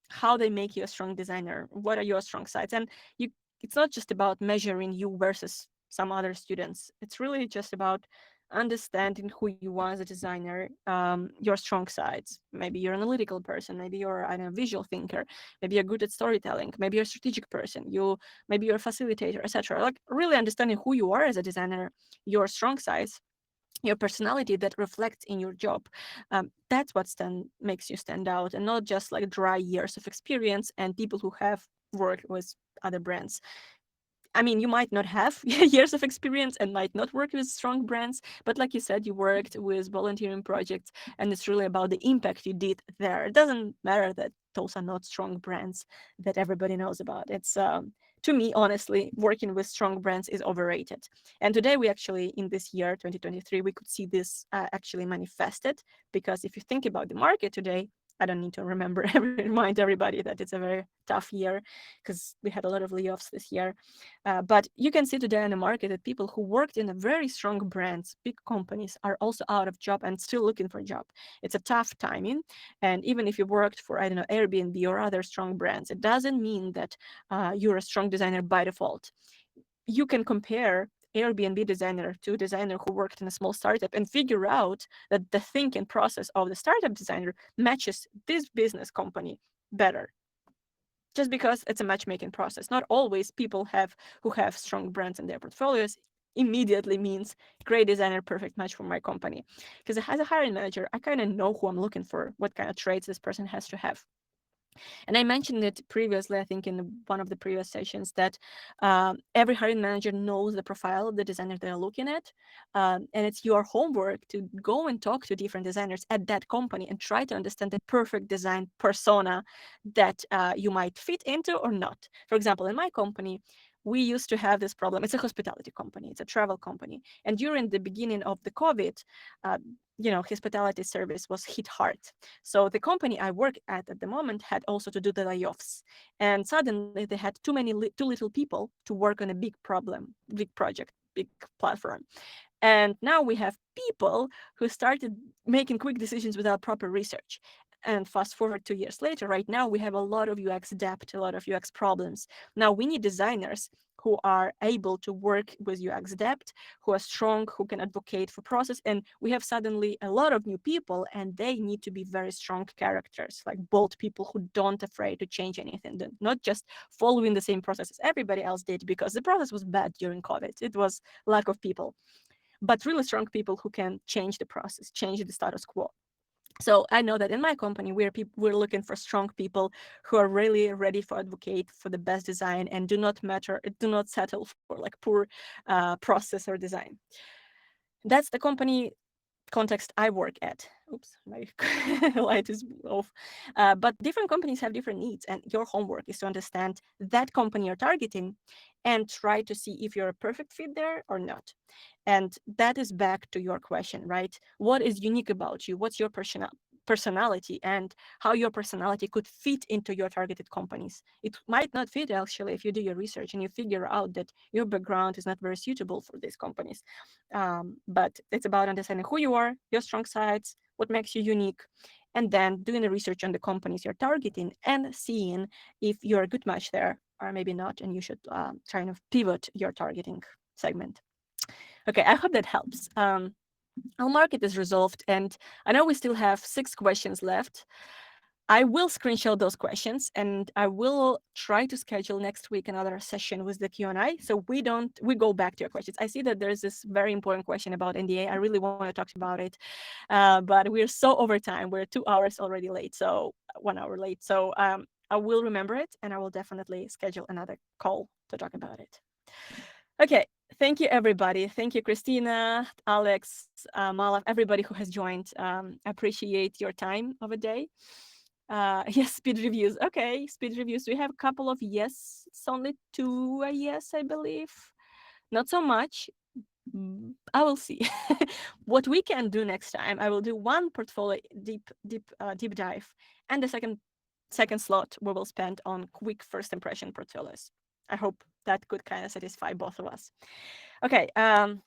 how they make you a strong designer, what are your strong sides. And you it's not just about measuring you versus some other students. It's really just about understanding who you are as a designer, your strong sides. Maybe you're an analytical person, maybe you're, I don't know, visual thinker, maybe you're good at storytelling, maybe you're a strategic person, maybe you're a facilitator, etc. Like really understanding who you are as a designer, your strong sides, your personality that reflects in your job. That's what makes you stand out, and not just like dry years of experience and people who have worked with other brands. I mean, you might not have years of experience and might not work with strong brands, but like you said, you worked with volunteering projects, and it's really about the impact you did there. It doesn't matter that those are not strong brands that everybody knows about. It's to me, honestly, working with strong brands is overrated. And today, we actually, in this year, 2023, we could see this actually manifested, because if you think about the market today, I don't need to remind everybody that it's a very tough year because we had a lot of layoffs this year. But you can see today in the market that people who worked in a very strong brands, big companies, are also out of job and still looking for a job. It's a tough timing. And even if you worked for, I don't know, Airbnb or other strong brands, it doesn't mean that you're a strong designer by default. You can compare Airbnb designer to a designer who worked in a small startup and figure out that the thinking process of the startup designer matches this business company better, just because it's a matchmaking process. Not always people who have strong brands in their portfolios immediately means great designer, perfect match for my company. Because as a hiring manager, I kind of know who I'm looking for, what kind of traits this person has to have. And I mentioned it previously, I think in one of the previous sessions, that every hiring manager knows the profile of the designer they're looking at. And it's your homework to go and talk to different designers at that company and try to understand the perfect design persona that you might fit into or not. For example, in my company, we used to have this problem. It's a hospitality company, it's a travel company. And during the beginning of the COVID, uh, hospitality service was hit hard. So the company I work at the moment had also to do the layoffs. And suddenly they had too little people to work on a big problem, big project, big platform. And now we have people who started making quick decisions without proper research. And fast forward 2 years later, right now we have a lot of UX debt, a lot of UX problems. Now we need designers who are able to work with UX debt, who are strong, who can advocate for process. And we have suddenly a lot of new people, and they need to be very strong characters, like bold people who don't afraid to change anything, not just following the same process as everybody else did, because the process was bad during COVID. It was lack of people, but really strong people who can change the process, change the status quo. So I know that in my company, we're looking for strong people who are really ready for advocate for the best design and do not settle for like poor process or design. That's the company context I work at. Oops, my light is off. But different companies have different needs, and your homework is to understand that company you're targeting and try to see if you're a perfect fit there or not. And that is back to your question, right? What is unique about you? What's your personality, and how your personality could fit into your targeted companies? It might not fit actually if you do your research and you figure out that your background is not very suitable for these companies. But it's about understanding who you are, your strong sides, what makes you unique, and then doing the research on the companies you're targeting and seeing if you're a good match there or maybe not, and you should try to pivot your targeting segment. Okay, I hope that helps. I'll mark it as resolved, and I know we still have 6 questions left. I will screenshot those questions, and I will try to schedule next week another session with the Q&A, so we go back to your questions. I see that there's this very important question about NDA. I really want to talk about it, but we're so over time. We're 2 hours already late, so 1 hour late. So I will remember it, and I will definitely schedule another call to talk about it. Okay, thank you, everybody. Thank you, Christina, Alex, Malav, everybody who has joined. Appreciate your time of a day. Yes, speed reviews. Okay, speed reviews. We have a couple of yes. It's only 2 yes, I believe. Not so much. I will see. What we can do next time, I will do one portfolio deep dive, and the second slot we will spend on quick first impression portfolios. I hope that could kind of satisfy both of us. Okay,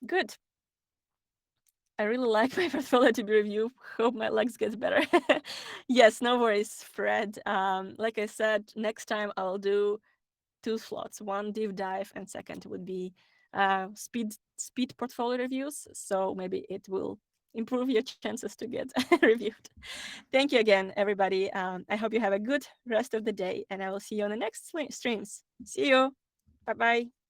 good. I really like my portfolio to be reviewed. Hope my legs gets better. Yes, no worries, Fred. Like I said, next time I'll do 2 slots. One deep dive, and second would be speed portfolio reviews. So maybe it will improve your chances to get reviewed. Thank you again, everybody. I hope you have a good rest of the day, and I will see you on the next streams. See you. Bye bye.